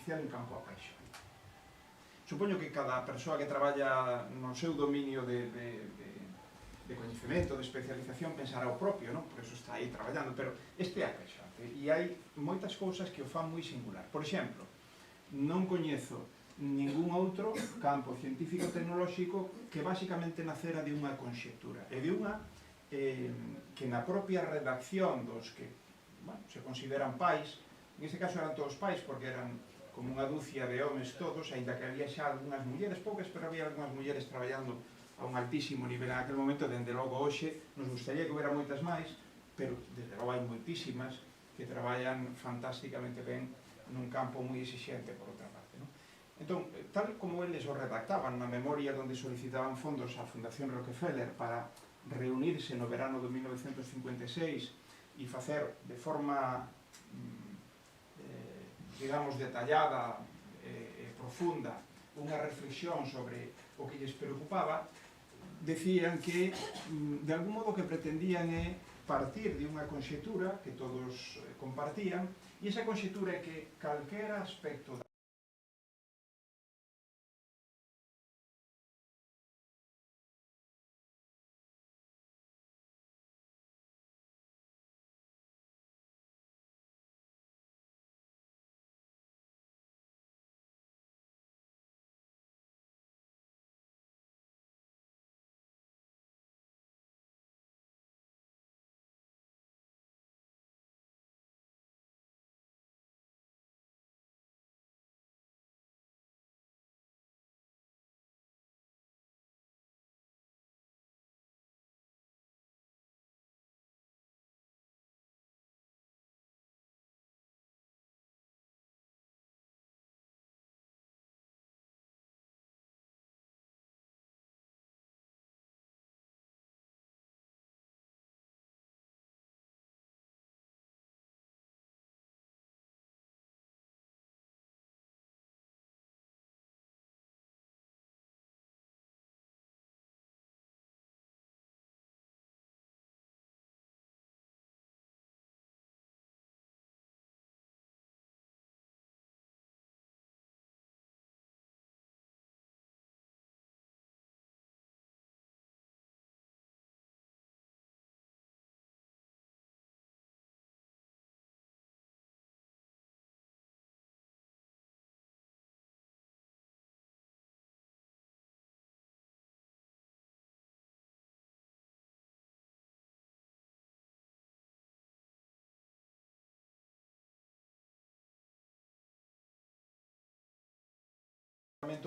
artificial en campo apaixonante. Supoño que cada persoa que traballa no seu dominio de coñecemento, de especialización, pensará o propio, non? Por eso está aí traballando, pero este é apaixonante e hai moitas cousas que o fan moi singular. Por exemplo, non coñezo ningún outro campo científico-tecnolóxico que basicamente nacera de unha conxectura e de unha que na propia redacción dos que se consideran pais, en este caso eran todos pais porque eran como unha dúcia de homes todos, aínda que había xa algunhas mulleres, poucas, pero había algunhas mulleres traballando a un altísimo nivel en aquel momento. Dende logo hoxe nos gustaría que houbera moitas máis, pero desde logo hai moitísimas que traballan fantásticamente ben nun campo moi exixente por outra parte, non? Entón, tal como eles o redactaban na memoria onde solicitaban fondos á Fundación Rockefeller para reunirse no verano de 1956 e facer de forma digamos detallada e profunda unha reflexión sobre o que lles preocupaba, decían que de algún modo que pretendían é partir de unha conxectura que todos compartían, e esa conxectura é que calquera aspecto da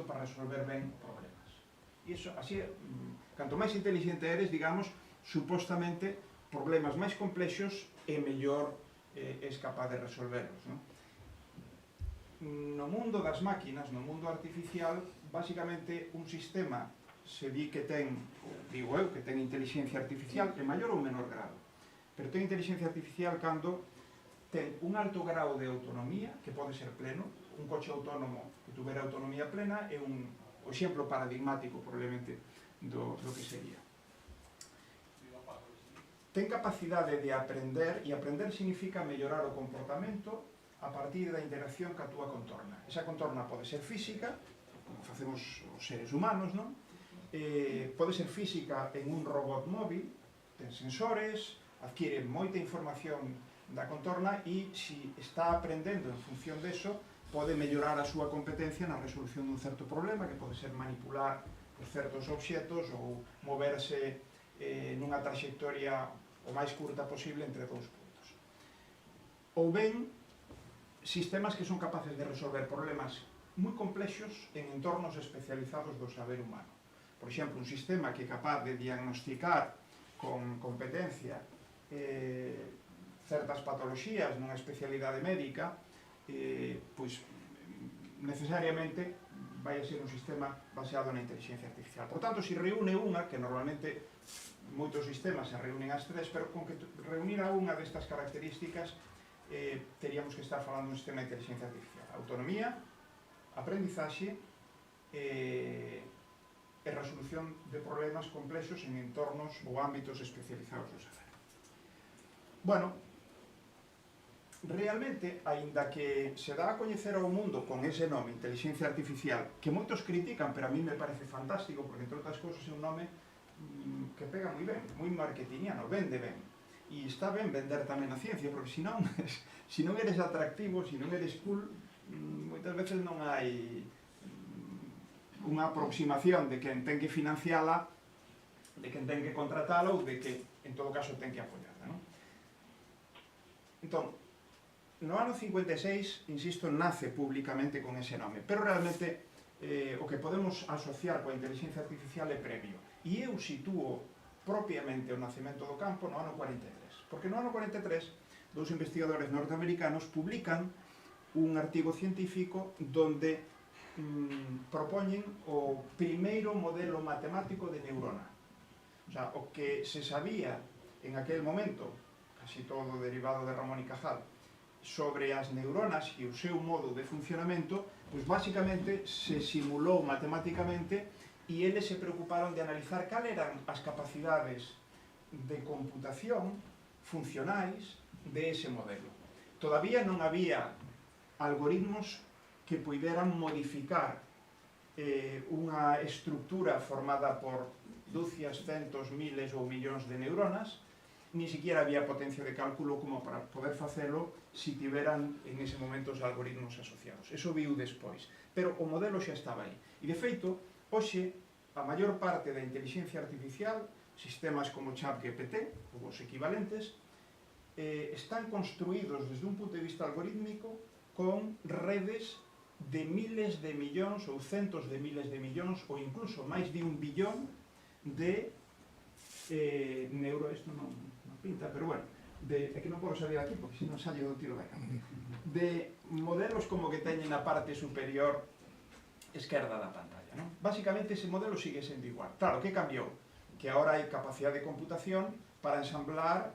para resolver ben problemas. E iso, así, canto máis inteligente eres, digamos, supostamente, problemas máis complexos e mellor és capaz de resolverlos, non? No mundo das máquinas, no mundo artificial, basicamente un sistema se di que ten, digo eu, que ten inteligencia artificial en maior ou menor grado, pero ten inteligencia artificial cando ten un alto grau de autonomía, que pode ser pleno. Un coche autónomo que tuvera autonomía plena é un exemplo paradigmático, probablemente, do que sería. Ten capacidade de aprender, e aprender significa mellorar o comportamento a partir da interacción ca túa contorna. Esa contorna pode ser física, como facemos os seres humanos, non? Pode ser física en un robot móvil, ten sensores, adquire moita información da contorna e, se está aprendendo en función deso, pode mellorar a súa competencia na resolución dun certo problema, que pode ser manipular certos obxetos ou moverse nunha trayectoria o máis curta posible entre dous puntos. Ou ben, sistemas que son capaces de resolver problemas moi complexos en entornos especializados do saber humano. Por exemplo, un sistema que é capaz de diagnosticar con competencia certas patoloxías nunha especialidade médica, pois necesariamente vai a ser un sistema baseado na inteligencia artificial. Por tanto, se reúne unha, que normalmente moitos sistemas se reúnen as tres, pero con que reunir a unha destas características teríamos que estar falando de un sistema de inteligencia artificial. Autonomía, aprendizaxe e resolución de problemas complexos en entornos ou ámbitos especializados do saber. Bueno, realmente, aínda que se dá a coñecer ao mundo con ese nome, inteligencia artificial, que moitos critican, pero a mí me parece fantástico, porque entre outras cousas é un nome que pega moi ben, moi marketingiano, vende ben. E está ben vender tamén a ciencia, porque senón, se non eres atractivo, se non eres cool, moitas veces non hai unha aproximación de quen ten que financiala, de quen ten que contratala ou de que, en todo caso, ten que apoiarla, non? Entón, no ano 56, insisto, nace públicamente con ese nome, pero realmente o que podemos asociar coa inteligencia artificial é previo. E eu sitúo propiamente o nacemento do campo no ano 43, porque no ano 43 dous investigadores norteamericanos publican un artigo científico donde propoñen o primeiro modelo matemático de neurona. O sea, o que se sabía en aquel momento, casi todo derivado de Ramón y Cajal, sobre as neuronas e o seu modo de funcionamento, pois basicamente se simulou matemáticamente e eles se preocuparon de analizar cal eran as capacidades de computación funcionais de ese modelo. Todavía non había algoritmos que puideran modificar unha estructura formada por dúcias, centos, miles ou millóns de neuronas, ni siquiera había potencia de cálculo como para poder facelo si tiveran en ese momento os algoritmos asociados. Eso viu despois, pero o modelo xa estaba aí. E de feito, hoxe, a maior parte da inteligencia artificial, sistemas como ChatGPT, ou os equivalentes, están construídos desde un punto de vista algorítmico con redes de miles de millóns ou centos de miles de millóns ou incluso máis de 1 billón de isto non pinta, pero bueno, é que non podo salir aquí porque se non salle do tiro da cámara, de modelos como que teñen a parte superior esquerda da pantalla, non? Básicamente ese modelo sigue sendo igual. Claro, que cambiou? Que agora hai capacidade de computación para ensamblar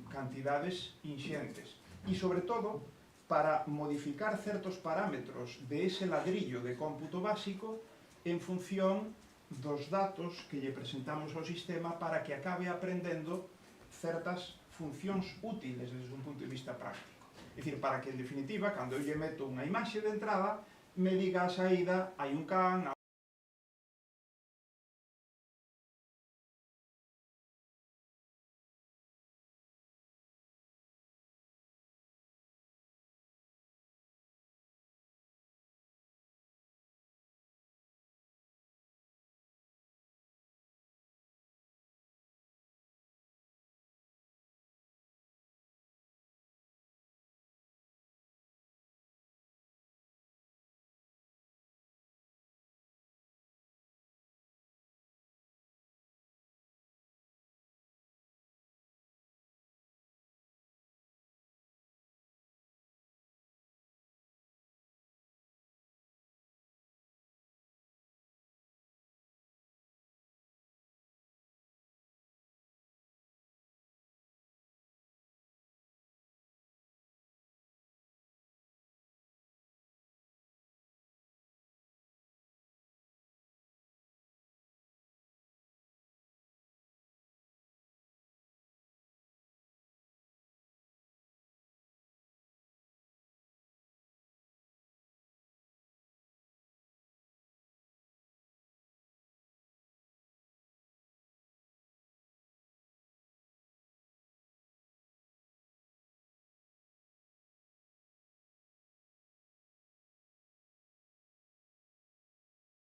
cantidades inxentes e, sobre todo, para modificar certos parámetros de ese ladrillo de cómputo básico en función dos datos que lle presentamos ao sistema para que acabe aprendendo certas funcións útiles desde un punto de vista práctico. É dicir, para que, en definitiva, cando eu lle meto unha imaxe de entrada, me diga a saída, hai un can,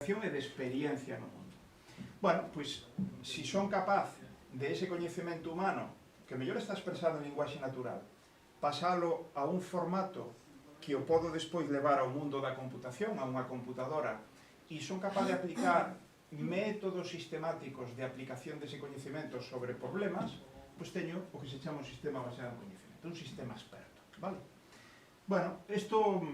e de experiencia no mundo. Bueno, pois, se son capaz de ese coñecemento humano, que mellor está expresado en linguaxe natural, pasalo a un formato que o podo despois levar ao mundo da computación, a unha computadora, e son capaz de aplicar métodos sistemáticos de aplicación dese coñecemento sobre problemas, pois teño o que se chama un sistema baseado en coñecemento, un sistema experto, vale? Bueno, isto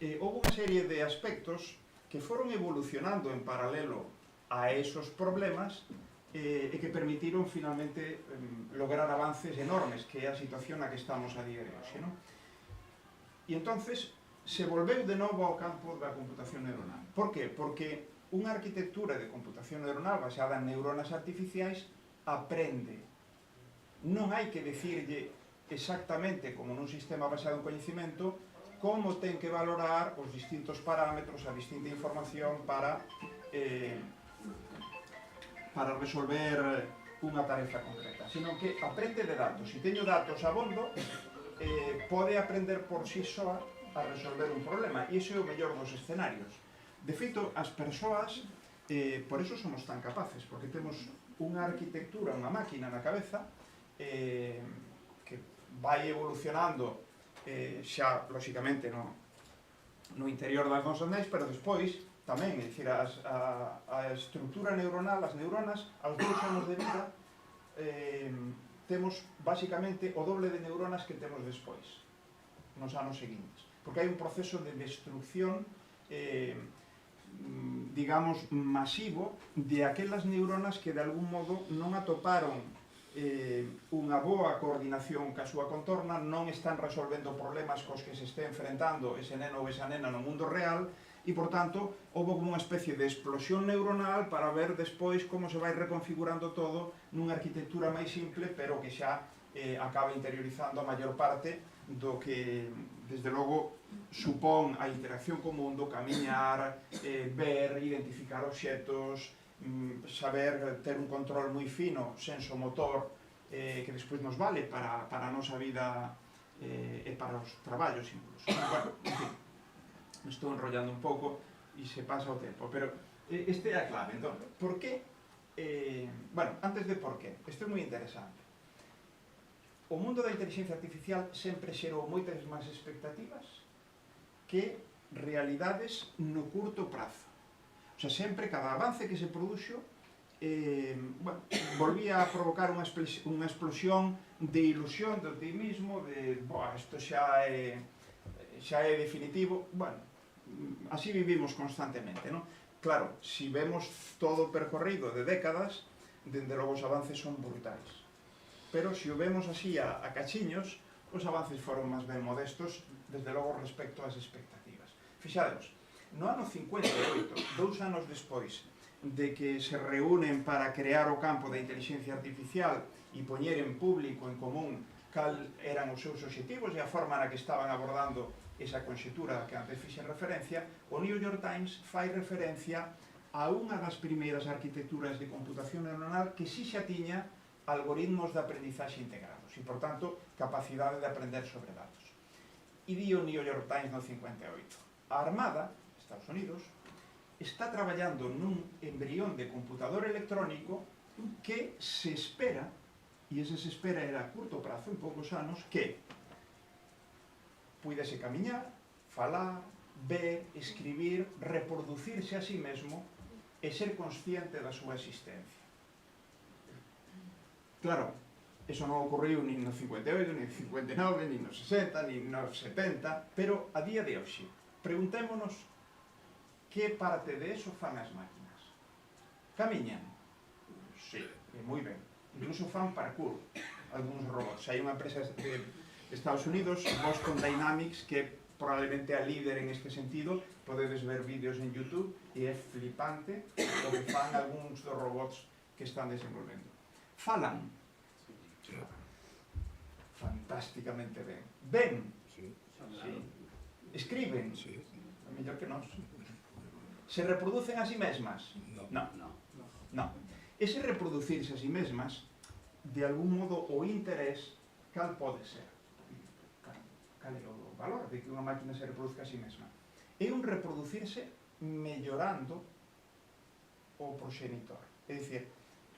houve unha serie de aspectos que foron evolucionando en paralelo a esos problemas e que permitiron finalmente lograr avances enormes, que é a situación na que estamos a día de hoxe, non? E entonces se volveu de novo ao campo da computación neuronal. Por qué? Porque unha arquitectura de computación neuronal basada en neuronas artificiais aprende. Non hai que decirlle exactamente como nun sistema basado en coñecimento como ten que valorar os distintos parámetros, a distinta información para resolver unha tarefa concreta, sino que aprende de datos. Se teño datos abondo, pode aprender por sí soa a resolver un problema, e iso é o mellor dos escenarios. De feito, as persoas, por iso somos tan capaces, porque temos unha arquitectura, unha máquina na cabeza, que vai evolucionando xa, lóxicamente, no interior das nosas neis, pero despois tamén, é dicir, a estructura neuronal, as neuronas, aos 2 anos de vida, temos basicamente o doble de neuronas que temos despois, nos anos seguintes, porque hai un proceso de destrucción, digamos, masivo de aquelas neuronas que de algún modo non atoparon unha boa coordinación ca súa contorna, non están resolvendo problemas cos que se este enfrentando ese neno ou esa nena no mundo real, e, por tanto, houve como unha especie de explosión neuronal para ver despois como se vai reconfigurando todo nunha arquitectura máis simple, pero que xa acaba interiorizando a maior parte do que, desde logo, supón a interacción co mundo, camiñar, ver, identificar obxetos, saber ter un control moi fino, sensomotor, que despois nos vale para a nosa vida e para os traballos incluso. Bueno, en fin, me estou enrollando un pouco e se pasa o tempo, pero este é a clave. Entón, por qué? Bueno, antes de por qué, isto é moi interesante. O mundo da inteligencia artificial sempre xerou moitas máis expectativas que realidades no curto prazo. O sea, sempre, cada avance que se produxo, bueno, volvía a provocar unha explosión de ilusión, de optimismo, de, isto xa é definitivo. Bueno, así vivimos constantemente, non? Claro, si vemos todo o percorrido de décadas, dende logo os avances son brutais. Pero se o vemos así a cachiños, os avances foron máis ben modestos, desde logo respecto ás expectativas. Fixademos, no ano 58, 2 anos despois de que se reúnen para crear o campo da inteligencia artificial e poñer en público, en común, cal eran os seus obxectivos e a forma na que estaban abordando esa conxetura que antes fixen referencia, o New York Times fai referencia a unha das primeiras arquitecturas de computación neuronal que si xa tiña algoritmos de aprendizaxe integrados e, por tanto, capacidade de aprender sobre datos. E di o New York Times no 58. A Armada, Estados Unidos, está traballando nun embrión de computador electrónico que se espera, e ese se espera era a curto prazo, en poucos anos, que puidese camiñar, falar, ver, escribir, reproducirse a sí mesmo e ser consciente da súa existencia. Claro, eso non ocorreu nin no 58, nin no 59, nin no 60, nin no 70, pero a día de hoxe, preguntémonos que parte de eso fan as máquinas. Camiñan? Sí, moi ben. Incluso fan parkour, algúns robots. Hai unha empresa de Estados Unidos, Boston Dynamics, que probablemente é a líder en este sentido. Podedes ver vídeos en YouTube e é flipante o que fan algúns dos robots que están desenvolvendo. Falan? Fantásticamente ben. Ven? Sí. Escriben? Sí. Mellor que nós. Se reproducen a sí mesmas? No. Ese reproducirse a sí mesmas, de algún modo, o interés, cal pode ser? Cal é o valor de que unha máquina se reproduzca a sí mesma? É un reproducirse mellorando o proxenitor. É dicir,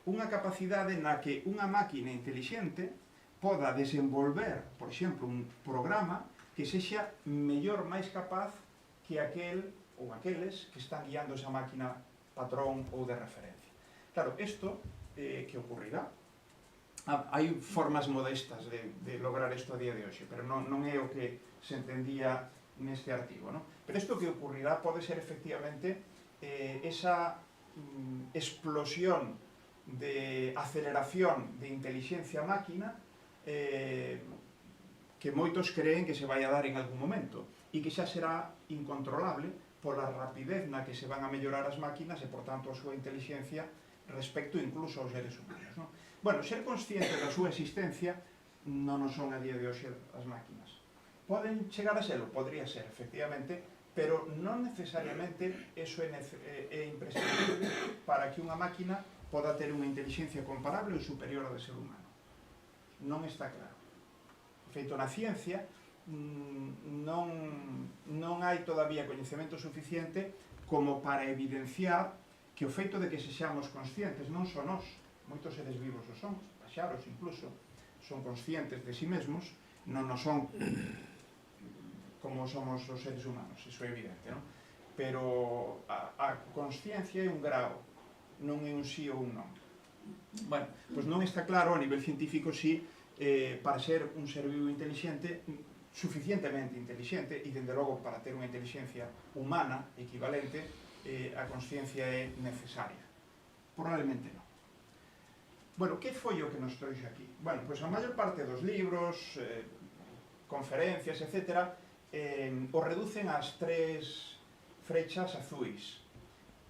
unha capacidade na que unha máquina intelixente poda desenvolver, por exemplo, un programa que sexa mellor, máis capaz que aquel ou aqueles que están guiando esa máquina patrón ou de referencia. Claro, isto que ocurrirá. Hai formas modestas de lograr isto a día de hoxe, pero non é o que se entendía neste artigo, ¿no? Pero isto que ocurrirá pode ser efectivamente esa explosión de aceleración de inteligencia máquina que moitos creen que se vai a dar en algún momento e que xa será incontrolable pola rapidez na que se van a mellorar as máquinas e, por tanto, a súa inteligencia respecto incluso aos seres humanos, ¿no? Bueno, ser consciente da súa existencia non o son a día de hoxe as máquinas. Poden chegar a serlo? Podría ser, efectivamente, pero non necesariamente eso é imprescindible para que unha máquina poda ter unha inteligencia comparable ou superior ao do ser humano. Non está claro. De feito, na ciencia non hai todavía coñecemento suficiente como para evidenciar que o feito de que sexamos conscientes, non só nós, moitos seres vivos o son, paxaros incluso, son conscientes de si mesmos, non son como somos os seres humanos, iso é evidente, non? Pero a consciencia é un grao, non é un sí ou un non. Bueno, pois non está claro a nivel científico si para ser un ser vivo inteligente, suficientemente inteligente, e dende logo para ter unha inteligencia humana equivalente, a consciencia é necesaria. Probablemente non. Bueno, que foi o que nos trouxe aquí? Bueno, pois a maior parte dos libros, conferencias, etc., o reducen ás 3 frechas azuis.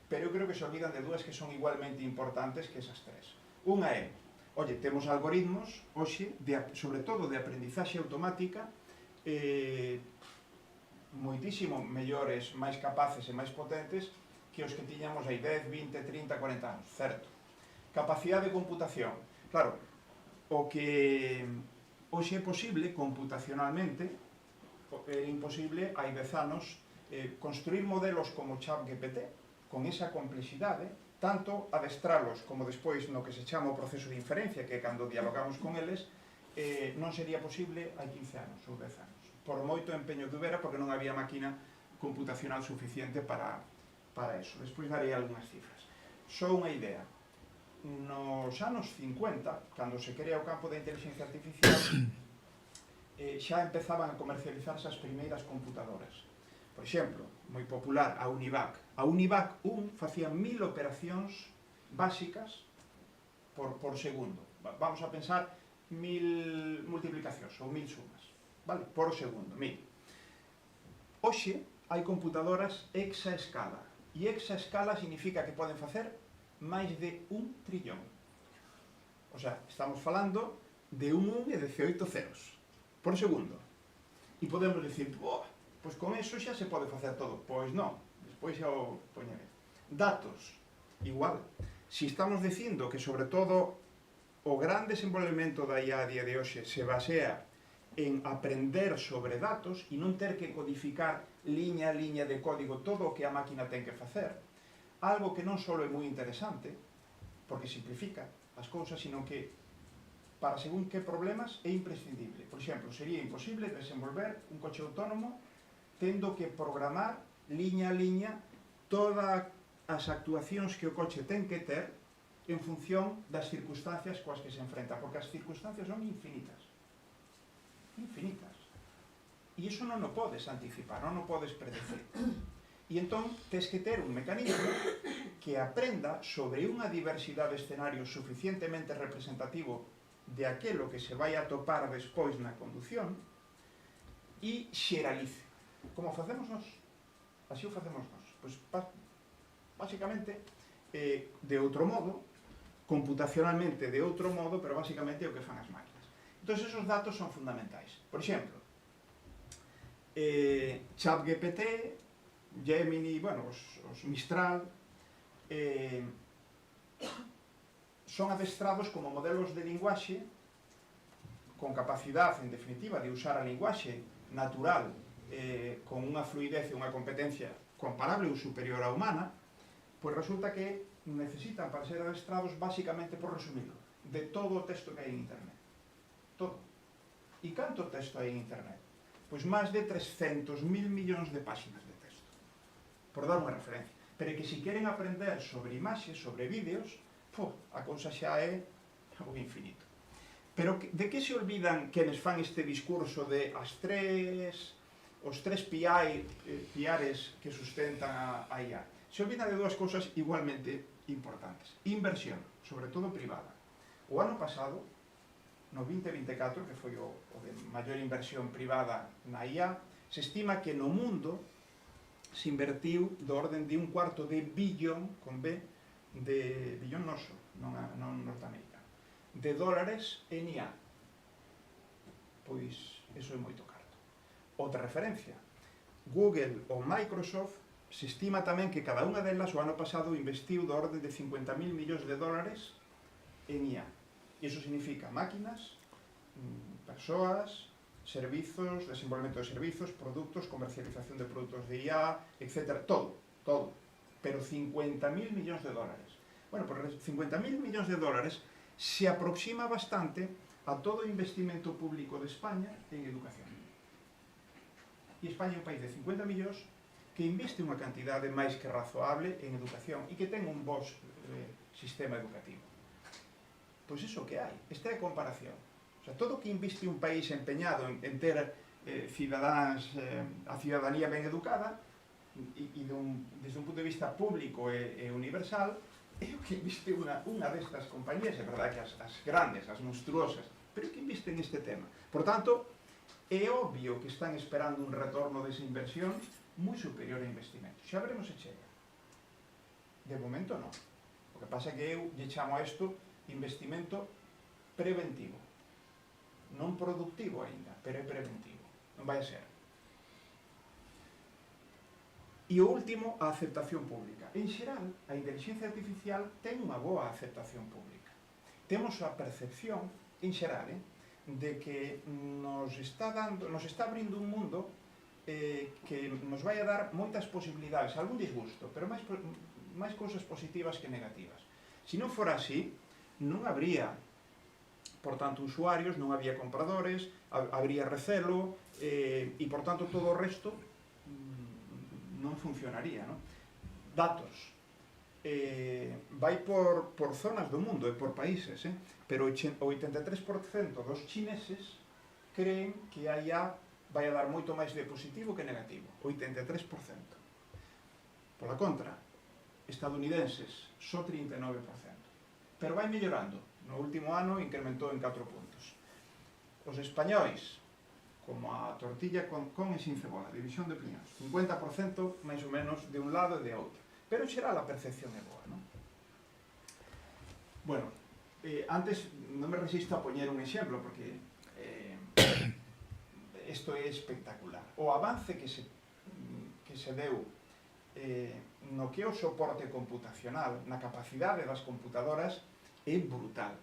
Pero eu creo que se olvidan de dúas que son igualmente importantes que esas 3. Unha é, oye, temos algoritmos, hoxe, sobre todo de aprendizaxe automática, moitísimo mellores, máis capaces e máis potentes que os que tiñamos hai 10, 20, 30, 40 anos, certo? Capacidade de computación. Claro, o que hoxe é posible computacionalmente é imposible hai 10 anos construir modelos como ChatGPT con esa complexidade, tanto adestralos como despois no que se chama o proceso de inferencia, que cando dialogamos con eles non sería posible hai 15 anos ou 10 anos, por moito empeño que houbera, porque non había máquina computacional suficiente para eso. Despois darei algunhas cifras. Só unha idea. Nos anos 50, cando se crea o campo da inteligencia artificial, xa empezaban a comercializarse as primeiras computadoras. Por exemplo, moi popular, a Univac. A Univac 1 facía 1000 operacións básicas por segundo. Vamos a pensar 1000 multiplicacións ou 1000 sumas, vale? Por segundo, 1000. Hoxe hai computadoras exaescala, e exaescala significa que poden facer máis de 1 trillón. O sea, estamos falando de un 1 e 18 ceros por segundo. E podemos dicir, pois con eso xa se pode facer todo. Pois non, despois xa o poñeré. Datos, igual. Si estamos dicindo que sobre todo o gran desenvolvemento da IA a día de hoxe se basea en aprender sobre datos e non ter que codificar liña a liña de código todo o que a máquina ten que facer, algo que non só é moi interesante, porque simplifica as cousas, sino que para según que problemas é imprescindible. Por exemplo, sería imposible desenvolver un coche autónomo tendo que programar liña a liña todas as actuacións que o coche ten que ter en función das circunstancias coas que se enfrenta, porque as circunstancias son infinitas. Infinitas. E iso non o podes anticipar, non o podes predecir. E entón, tens que ter un mecanismo que aprenda sobre unha diversidade de escenarios suficientemente representativo de aquelo que se vai a topar despois na condución e xeralice, como facemos nós. Así o facemos nós. Pois, basicamente, de outro modo, computacionalmente de outro modo, pero basicamente é o que fan as máquinas. Entón, esos datos son fundamentais. Por exemplo, ChatGPT, Gemini, bueno, os Mistral, son adestrados como modelos de linguaxe con capacidade, en definitiva, de usar a linguaxe natural con unha fluidez e unha competencia comparable ou superior á humana, pois resulta que necesitan para ser adestrados basicamente, por resumirlo, de todo o texto que hai en internet. Todo. E canto texto hai en internet? Pois máis de 300.000 millóns de páxinas de texto, por dar unha referencia. Pero que se queren aprender sobre imaxes, sobre vídeos, a cousa xa é o infinito. Pero de que se olvidan quenes fan este discurso de as 3 os tres piares que sustentan a IA. Se olvidan de dúas cousas igualmente importantes. Inversión, sobre todo privada. O ano pasado, no 2024, que foi o de maior inversión privada na IA, se estima que no mundo se invertiu do orden de $1/4 billón, con B, de billón noso, non norteamericano, de dólares en IA. Pois, eso é moito carto. Outra referencia, Google ou Microsoft, se estima tamén que cada unha delas o ano pasado investiu do orden de $50.000 millóns en IA. E iso significa máquinas, persoas, servizos, desenvolvemento de servizos, produtos, comercialización de produtos de IA, etc. Todo. Pero $50.000 millóns. Bueno, pues $50.000 millóns se aproxima bastante a todo o investimento público de España en educación. E España é un país de 50 millóns que investe unha cantidade máis que razoable en educación e que ten un bo sistema educativo. Pois iso que hai, esta é a comparación. O sea, todo o que inviste un país empeñado en ter cidadáns, a cidadanía ben educada, e desde un punto de vista público e universal, é o que inviste unha destas compañías, é verdade que as grandes, as monstruosas, pero que inviste en este tema. Por tanto, é obvio que están esperando un retorno desa inversión moi superior a investimento. Xa veremos se chega. De momento non. O que pasa é que eu lle chamo a isto investimento preventivo. Non productivo aínda, pero é preventivo. Non vai a ser. E o último, a aceptación pública. En xeral, a inteligencia artificial ten unha boa aceptación pública. Temos a percepción, en xeral, de que nos está abrindo un mundo que nos vai a dar moitas posibilidades, algún disgusto, pero máis cousas positivas que negativas. Se non fora así, non habría, por tanto, usuarios, non habría compradores, habría recelo, e, por tanto, todo o resto non funcionaría, non? Datos. Vai por zonas do mundo e por países, pero o 83% dos chineses creen que a IA vai a dar moito máis de positivo que negativo. 83%. Pola contra, estadounidenses, só 39%. Pero vai mellorando. No último ano incrementou en 4 puntos. Os españois, como a tortilla con e sin cebola, división de opinións. 50% máis ou menos de un lado e de outro. Pero en xeral a percepción é boa, non? Bueno, antes non me resisto a poñer un exemplo, porque isto é espectacular. O avance que se deu no que é o soporte computacional, na capacidade das computadoras, é brutal.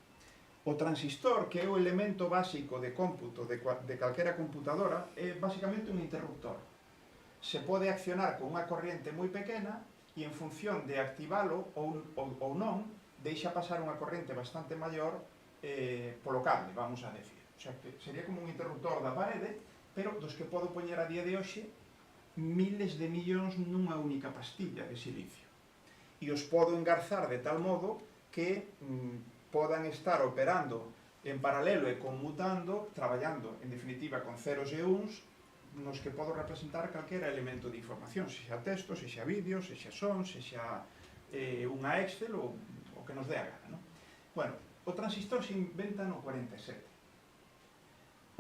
O transistor, que é o elemento básico de cómputo de calquera computadora, é basicamente un interruptor. Se pode accionar con unha corriente moi pequena e en función de activalo ou non, deixa pasar unha corriente bastante maior polo cable, vamos a decir. O sea, que sería como un interruptor da parede, pero dos que podo poñer a día de hoxe miles de millóns nunha única pastilla de silicio. E os podo engarzar de tal modo que podan estar operando en paralelo e conmutando, traballando, en definitiva, con ceros e uns, nos que podo representar calquera elemento de información, se xa texto, se xa vídeo, se xa son, se xa unha Excel ou o que nos dé a gana, non? Bueno, o transistor se inventa no 47.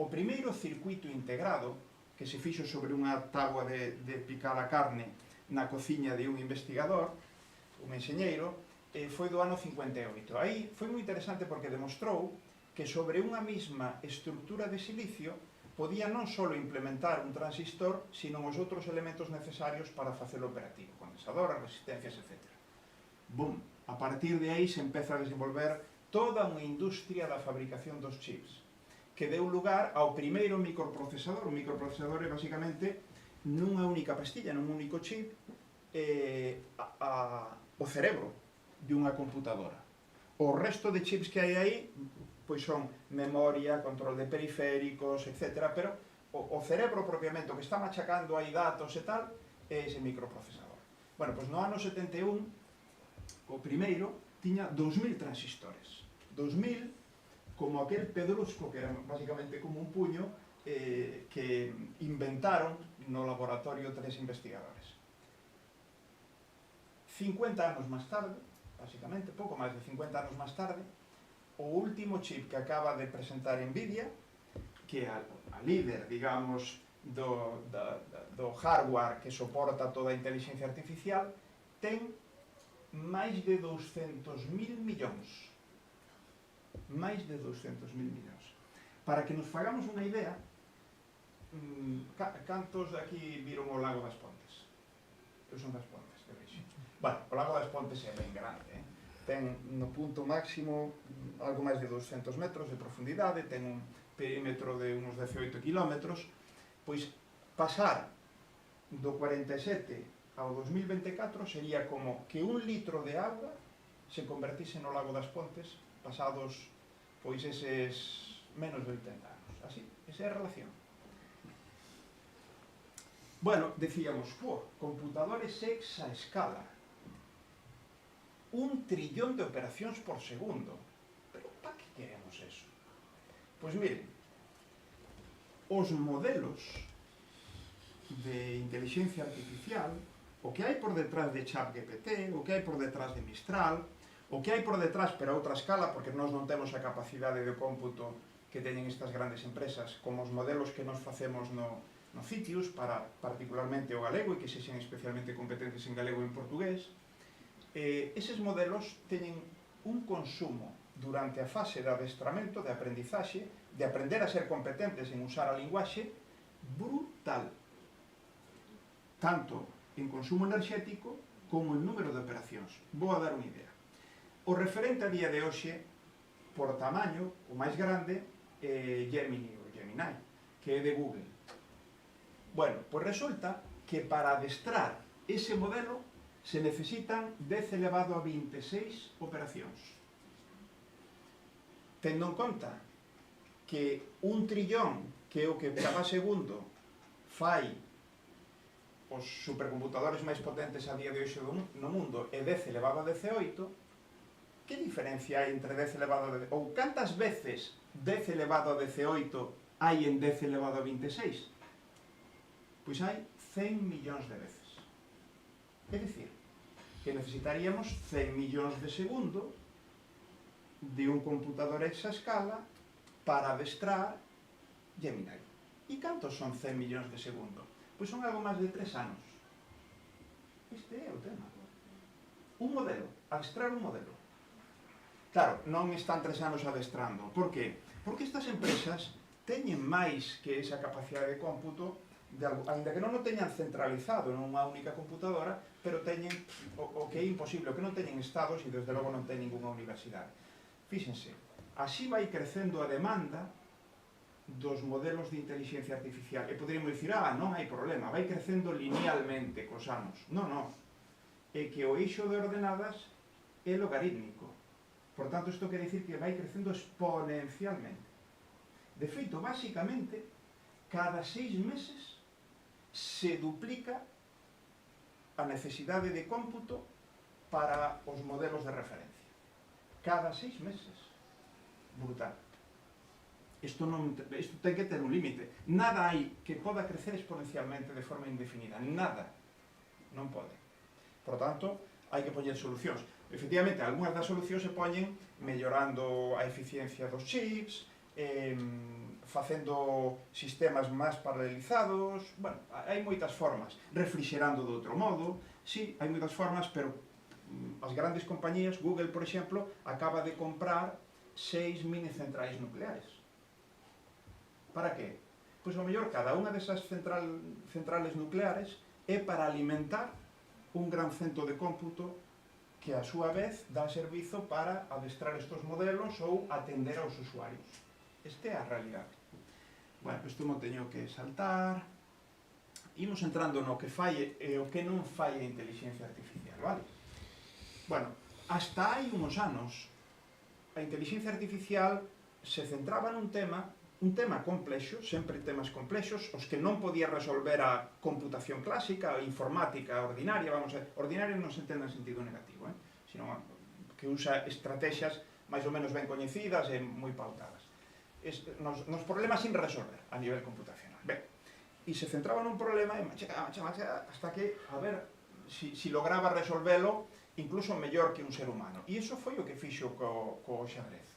O primeiro circuito integrado que se fixo sobre unha tábua de picar a carne na cociña de un investigador, un enxeñeiro, foi do ano 58. Aí foi moi interesante porque demostrou que sobre unha mesma estrutura de silicio podía non só implementar un transistor, sino os outros elementos necesarios para facelo operativo, condensadoras, resistencias, etc. Bum! A partir de aí se empeza a desenvolver toda unha industria da fabricación dos chips, que deu lugar ao primeiro microprocesador. O microprocesador é basicamente nunha única pastilla, nun único chip, o cerebro de unha computadora. O resto de chips que hai aí pois son memoria, control de periféricos, etc. Pero o cerebro propiamente, o que está machacando aí datos e tal, é ese microprocesador. Bueno, pois no ano 71, o primeiro tiña 2000 transistores. 2000 como aquel pedrusco, que era basicamente como un puño, que inventaron no laboratorio tres investigadores. 50 anos máis tarde, basicamente, pouco máis de 50 anos máis tarde, o último chip que acaba de presentar Nvidia, que é a líder, digamos, do hardware que soporta toda a inteligencia artificial, ten máis de 200.000 millóns. Máis de 200.000 millóns. Para que nos fagamos unha idea, cantos de aquí viron o Lago das Pontes? Eu son das Pontes, de Rixo. Bueno, o Lago das Pontes é ben grande, ten no punto máximo algo máis de 200 metros de profundidade, ten un perímetro de unos 18 kilómetros, pois pasar do 47 ao 2024 sería como que un litro de agua se convertise no Lago das Pontes pasados, pois, eses menos de 80 anos. Así, esa é a relación. Bueno, decíamos, computadores exaescala. 1 trillón de operacións por segundo. Pero para que queremos eso? Pois miren, os modelos de inteligencia artificial, o que hai por detrás de ChatGPT, o que hai por detrás de Mistral, o que hai por detrás, pero a outra escala, porque nós non temos a capacidade de cómputo que teñen estas grandes empresas, como os modelos que nos facemos no Citius, para particularmente o galego, e que sexen especialmente competentes en galego e en portugués. Eses modelos teñen un consumo durante a fase de adestramento, de aprendizaxe, de aprender a ser competentes en usar a linguaxe, brutal. Tanto en consumo enerxético como en número de operacións. Vou a dar unha idea. O referente a día de hoxe, por tamaño, o máis grande, é Gemini, que é de Google. Bueno, pois resulta que para adestrar ese modelo se necesitan 10 elevado a 26 operacións. Tendo en conta que 1 trillón, que é o que cada segundo fai os supercomputadores máis potentes a día de hoxe no mundo, é 10 elevado a 18, que diferencia hai entre 10 elevado a 18? Ou cantas veces 10 elevado a 18 hai en 10 elevado a 26? Pois hai 100 millóns de veces. É dicir, que necesitaríamos 100 millóns de segundo de un computador exaescala para adestrar Gemini. E cantos son 100 millóns de segundo? Pois son algo máis de 3 anos. Este é o tema. Un modelo, adestrar un modelo. Claro, non están 3 anos adestrando. Por que? Porque estas empresas teñen máis que esa capacidade de cómputo, ainda que non o teñan centralizado nunha única computadora, pero teñen o que é imposible, o que non teñen estados e desde logo non ten ninguna universidade. Fíxense, así vai crecendo a demanda dos modelos de inteligencia artificial. E poderíamos dicir, non hai problema, vai crecendo linealmente cos anos. Non. É que o eixo de ordenadas é logarítmico. Por tanto, isto quere dicir que vai crecendo exponencialmente. De feito, basicamente, cada 6 meses se duplica a necesidade de cómputo para os modelos de referencia. Cada 6 meses. Brutal. Isto ten que ter un límite. Nada hai que poda crecer exponencialmente de forma indefinida. Nada. Non pode. Por tanto, hai que poñer solucións. Efectivamente, algunhas das solucións se poñen mellorando a eficiencia dos chips, facendo sistemas máis paralelizados, bueno, hai moitas formas, refrixerando de outro modo, sí, hai moitas formas, pero as grandes compañías, Google, por exemplo, acaba de comprar 6 mini centrais nucleares. Para que? Pois ao mellor cada unha desas centrales nucleares é para alimentar un gran centro de cómputo que a súa vez dá servizo para adestrar estos modelos ou atender aos usuarios. Esta é a realidade. Bueno, isto non teño que saltar. Imos entrando no que fai e o que non fai a inteligencia artificial, vale? Bueno, hasta hai uns anos, a inteligencia artificial se centraba nun tema complexo, sempre temas complexos, os que non podía resolver a computación clásica, a informática ordinaria, ordinaria non se entende en sentido negativo, sino que usa estrategias máis ou menos ben coñecidas e moi pautadas. nos problemas sin resolver a nivel computacional. Ben, e se centraba nun problema e machacaba, hasta que, a ver, si lograba resolvelo incluso mellor que un ser humano. E iso foi o que fixo co xadrez,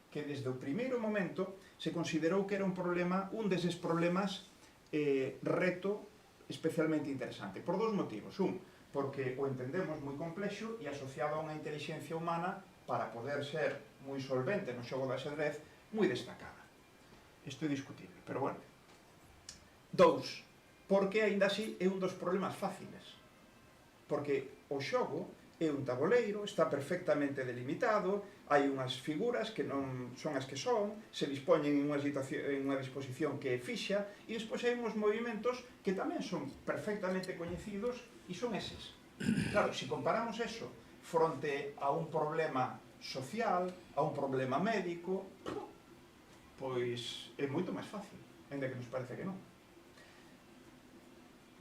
que desde o primeiro momento se considerou que era un deses problemas reto especialmente interesante, por dous motivos. Un, porque o entendemos moi complexo e asociado a unha inteligencia humana para poder ser moi solvente no xogo de xadrez, moi destacada. Isto é discutible, pero bueno. Dous, porque aínda así é un dos problemas fáciles. Porque o xogo é un taboleiro, está perfectamente delimitado, hai unhas figuras que non son as que son, se dispoñen en unha disposición que é fixa, e despois hai uns movimentos que tamén son perfectamente coñecidos e son eses. Claro, se comparamos eso fronte a un problema social, a un problema médico, pois é moito máis fácil, ainda que nos parece que non.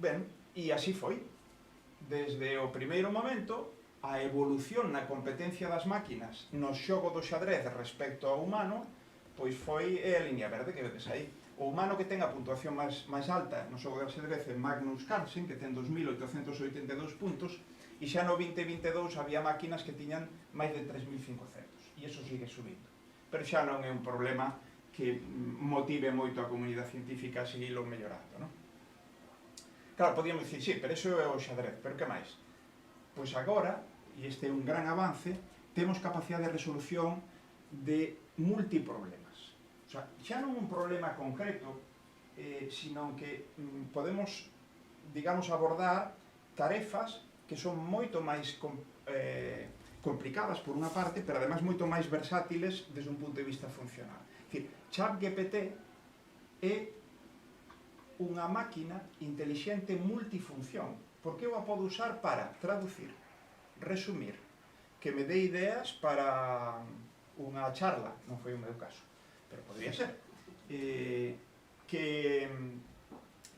Ben, e así foi. Desde o primeiro momento, a evolución na competencia das máquinas no xogo do xadrez respecto ao humano, pois foi a liña verde que vedes aí. O humano que ten a puntuación máis alta no xogo do xadrez é Magnus Carlsen, que ten 2.882 puntos, e xa no 2022 había máquinas que tiñan máis de 3.500, e iso sigue subindo. Pero xa non é un problema que motive moito a comunidade científica a seguirlo mellorando, non? Claro, podíamos dicir, sí, pero iso é o xadrez, pero que máis? Pois agora, e este é un gran avance, temos capacidade de resolución de multiproblemas. O sea, xa non un problema concreto, sino que podemos, digamos, abordar tarefas que son moito máis complicadas por unha parte, pero además moito máis versátiles desde un punto de vista funcional. É dicir, ChatGPT é unha máquina intelixente multifunción, porque eu a podo usar para traducir, resumir, que me dé ideas para unha charla, non foi o meu caso, pero podría ser, que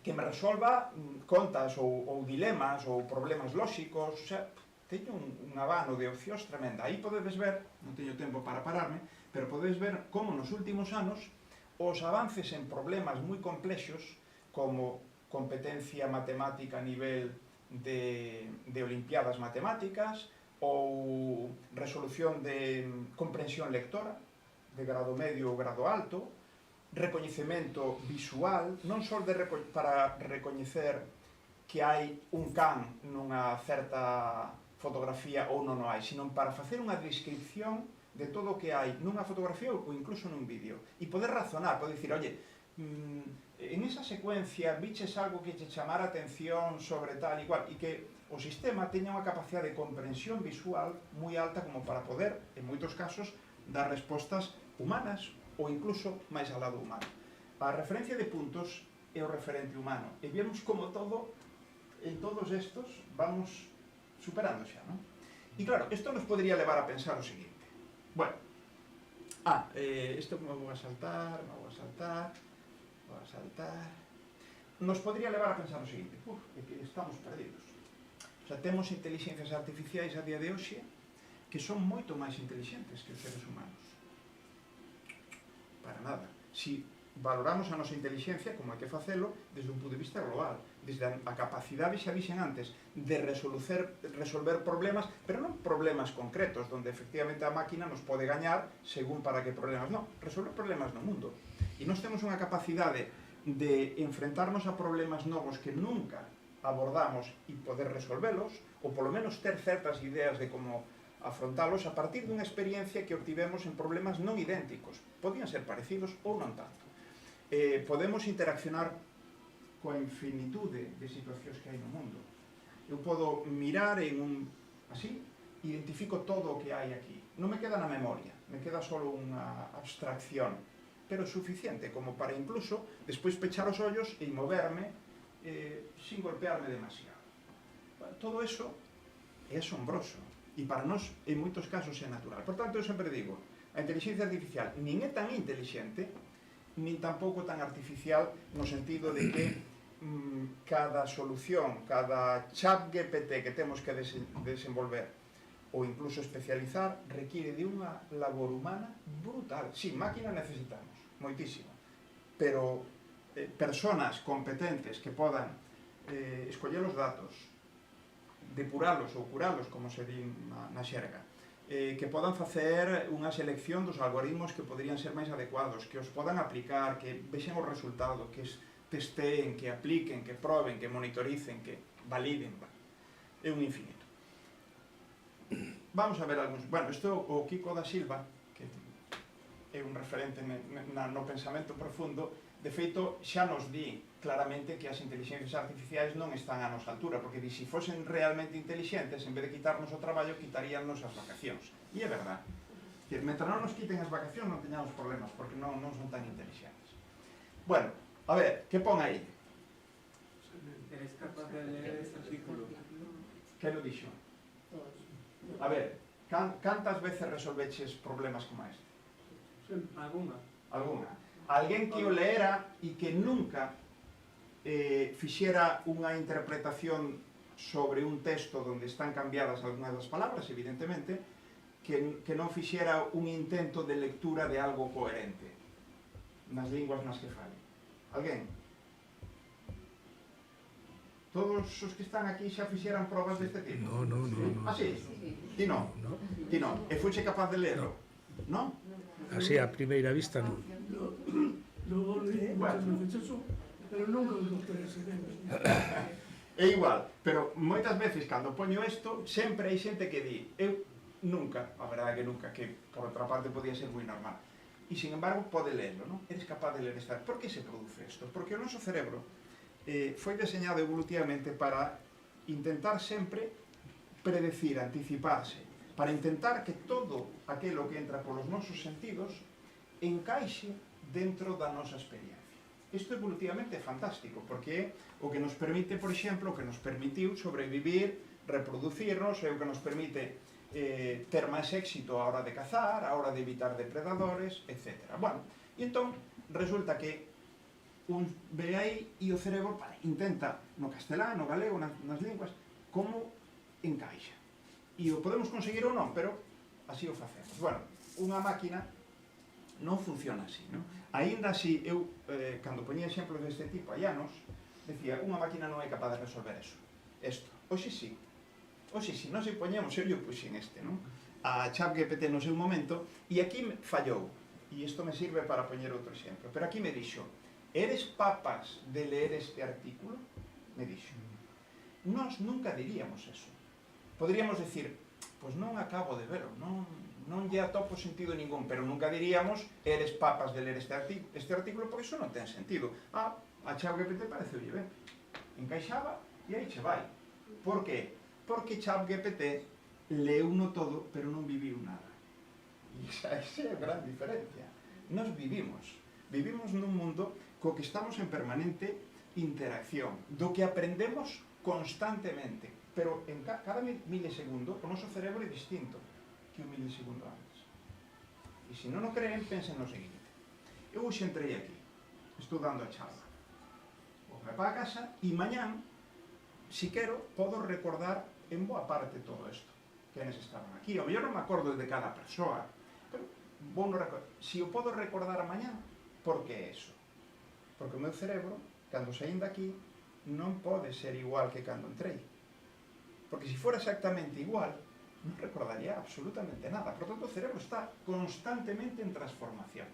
me resolva contas ou dilemas ou problemas lóxicos, o sea, teño un abano de opcións tremenda. Aí podedes ver, non teño tempo para pararme, pero podedes ver como nos últimos anos os avances en problemas moi complexos, como competencia matemática a nivel de olimpiadas matemáticas ou resolución de comprensión lectora de grado medio ou grado alto, recoñecemento visual, non só para recoñecer que hai un can nunha certa fotografía ou non o hai, sino para facer unha descripción de todo o que hai nunha fotografía ou incluso nun vídeo, e poder razonar, poder dicir, oye, en esa secuencia viches algo que te chamara a atención sobre tal e cual, e que o sistema teña unha capacidade de comprensión visual moi alta como para poder, en moitos casos, dar respostas humanas ou incluso máis ao lado humano. A referencia de puntos é o referente humano, e vemos como todo, en todos estos, vamos superando xa, non? E claro, isto nos podría levar a pensar o seguinte. Bueno, isto me vou a saltar, nos podría levar a pensar o seguinte, é que estamos perdidos. O sea, temos inteligencias artificiais a día de hoxe que son moito máis intelixentes que os seres humanos. Para nada. Si valoramos a nosa inteligencia, como hai que facelo, desde un punto de vista global, desde a capacidade, xa dixen antes, de resolver problemas, pero non problemas concretos, donde efectivamente a máquina nos pode gañar según para que problemas, non, resolver problemas no mundo. E nós temos unha capacidade de enfrentarnos a problemas novos que nunca abordamos e poder resolvelos, ou polo menos ter certas ideas de como afrontalos a partir dunha experiencia que obtivemos en problemas non idénticos. Podían ser parecidos ou non tanto. Podemos interaccionar coa infinitude de situacións que hai no mundo. Eu podo mirar así, identifico todo o que hai aquí. Non me queda na memoria, me queda só unha abstracción, pero suficiente como para incluso despois pechar os ollos e moverme sin golpearme demasiado. Todo eso é asombroso e para nós en moitos casos é natural. Por tanto, eu sempre digo, a inteligencia artificial nin é tan intelixente nin tampouco tan artificial no sentido de que cada solución, cada ChatGPT que temos que desenvolver ou incluso especializar requiere de unha labor humana brutal. Si, máquina necesitamos, moitísimo. Pero personas competentes que podan escoller os datos, depuralos ou curalos, como se di na xerga, que podan facer unha selección dos algoritmos que poderían ser máis adecuados, que os podan aplicar, que vexen o resultado, que testeen, que apliquen, que proben, que monitoricen, que validen. É un infinito. Vamos a ver algúns... Bueno, isto o Kiko da Silva, que é un referente no pensamento profundo, de feito xa nos di claramente que as inteligencias artificiais non están a nosa altura, porque se fosen realmente inteligentes, en vez de quitarnos o traballo, quitaríannos as vacacións. E é verdad. Mentre non nos quiten as vacacións non teñamos problemas, porque non son tan inteligentes. Bueno, a ver, que pon aí? Eres capaz de leer ese artículo. Que lo dixo? A ver, cantas veces resolveches problemas como este? Alguna. Alguna. Alguén que o leera e que nunca fixera unha interpretación sobre un texto onde están cambiadas algunhas das palabras, evidentemente, que non fixera un intento de lectura de algo coherente nas linguas nas que fale. Alguén? Todos os que están aquí xa fixeran probas deste tipo? No. Ah, sí? Ti non? Ti non? E fuche capaz de lerlo? Non? Así a primeira vista non. Luego leí muchas veces eso, pero nunca lo doctoré ese tema. É igual, pero moitas veces cando poño isto, sempre hai xente que di eu nunca, a verdade que nunca, que por outra parte podía ser moi normal, e sin embargo pode lerlo, non? Eres capaz de ler esta. Por que se produce isto? Porque o noso cerebro foi deseñado evolutivamente para intentar sempre predecir, anticiparse, para intentar que todo aquilo que entra polos nosos sentidos encaixe dentro da nosa experiencia. Isto evolutivamente é fantástico, porque é o que nos permite, por exemplo, o que nos permitiu sobrevivir, reproducirnos, é o que nos permite ter máis éxito a hora de cazar, a hora de evitar depredadores, etc. Bueno, e entón resulta que un ve aí e o cerebro intenta no castelán, no galego, nas linguas, como encaixa. E o podemos conseguir ou non, pero así o facemos. Bueno, unha máquina non funciona así, non? Aínda así, eu, cando poñía exemplos deste tipo hai anos, decía, unha máquina non é capaz de resolver eso. Isto. Hoxe sí. Hoxe sí, non se poñemos, eu puxen este, non? A ChatGPT no seu momento, e aquí fallou. E isto me sirve para poñer outro exemplo. Pero aquí me dixo, eres papas de ler este artículo? Me dixo. Nós nunca diríamos eso. Poderíamos decir, pois non acabo de verlo, non lle atopo sentido ningún, pero nunca diríamos, eres papas de ler este artículo, porque iso non ten sentido. A ChatGPT parece olle ben. Encaixaba e aí che vai. Por que? Porque ChatGPT leu no todo, pero non viviu nada. E esa é a gran diferencia. Nos vivimos nun mundo co que estamos en permanente interacción, do que aprendemos constantemente, pero en cada milisegundo o noso cerebro é distinto que un milisegundo antes. E se non o creen, pensen no seguinte. Eu hoxe entrei aquí, estou dando a charla. Vou para a casa e mañán, si quero, podo recordar en boa parte todo isto. Quenes estaban aquí. O mellor non me acordo de cada persoa, pero vou no recordar. Si o podo recordar a mañán, por que é eso? Porque o meu cerebro, cando saín daqui, non pode ser igual que cando entrei. Porque se fora exactamente igual, non recordaría absolutamente nada. Por tanto, o cerebro está constantemente en transformación.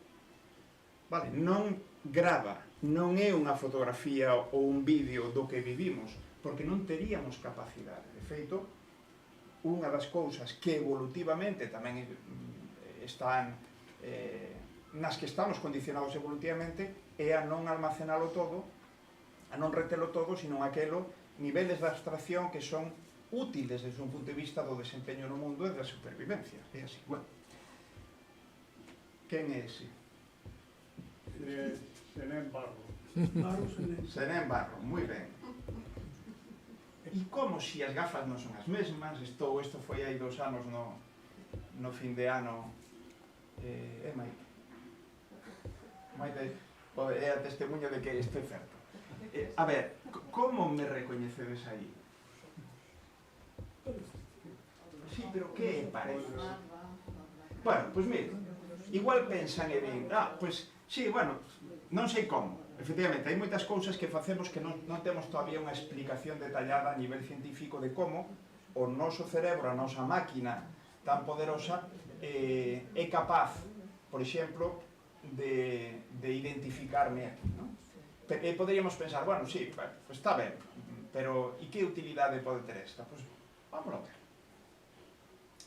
Vale, non grava, non é unha fotografía ou un vídeo do que vivimos, porque non teríamos capacidade. De feito, unha das cousas que evolutivamente tamén están nas que estamos condicionados evolutivamente é a non almacenalo todo, a non retelo todo, sino aquelo niveles de abstracción que son útiles desde un punto de vista do desempeño no mundo e da supervivencia. É así. Bueno. Quen é ese? Senén Barro. Senén Barro, moi ben. E como se as gafas non son as mesmas, isto foi hai 2 anos no fin de ano, é Maite. Maite é a testemunha de que isto é certo. A ver, como me recoñecedes aí? Sí, pero que pareces? Bueno, pois mire, igual pensan e din, pois Sí, bueno, non sei como. Efectivamente, hai moitas cousas que facemos que non temos todavía unha explicación detallada a nivel científico de como o noso cerebro, a nosa máquina tan poderosa, é capaz, por exemplo, de identificarme aquí, non? Poderíamos pensar, bueno, sí, pues está ben, pero e que utilidade pode ter esta? Pues vamos a ver.